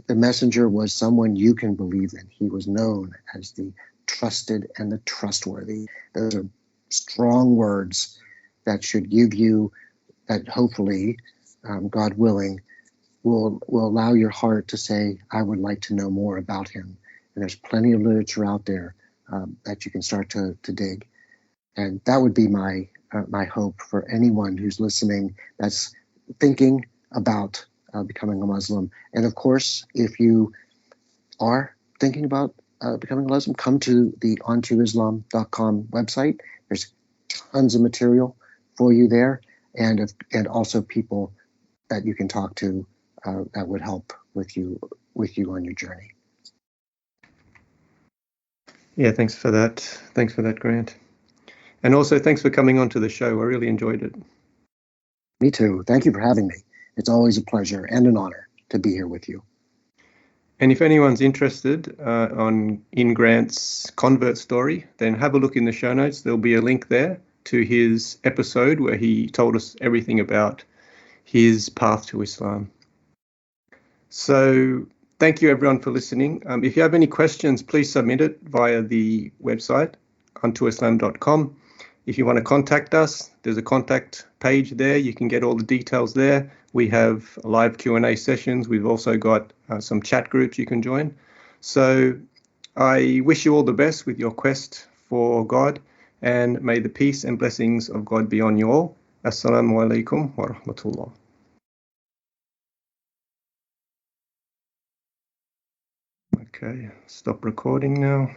The messenger was someone you can believe in. He was known as the trusted and the trustworthy. Those are strong words that should give you, that hopefully, God willing, will allow your heart to say, I would like to know more about him. And there's plenty of literature out there that you can start to dig. And that would be my hope for anyone who's listening that's thinking about becoming a Muslim. And of course, if you are thinking about becoming a Muslim, come to the ontoislam.com website. There's tons of material for you there, and also people that you can talk to that would help with you on your journey. Yeah, thanks for that. Thanks for that, Grant. And also, thanks for coming on to the show. I really enjoyed it. Me too. Thank you for having me. It's always a pleasure and an honor to be here with you. And if anyone's interested in Grant's convert story, then have a look in the show notes. There'll be a link there to his episode where he told us everything about his path to Islam. So thank you, everyone, for listening. If you have any questions, please submit it via the website, ontoislam.com. If you want to contact us, there's a contact page there. You can get all the details there. We have live Q&A sessions. We've also got some chat groups you can join. So I wish you all the best with your quest for God, and may the peace and blessings of God be on you all. Assalamu alaikum wa rahmatullah. Okay, stop recording now.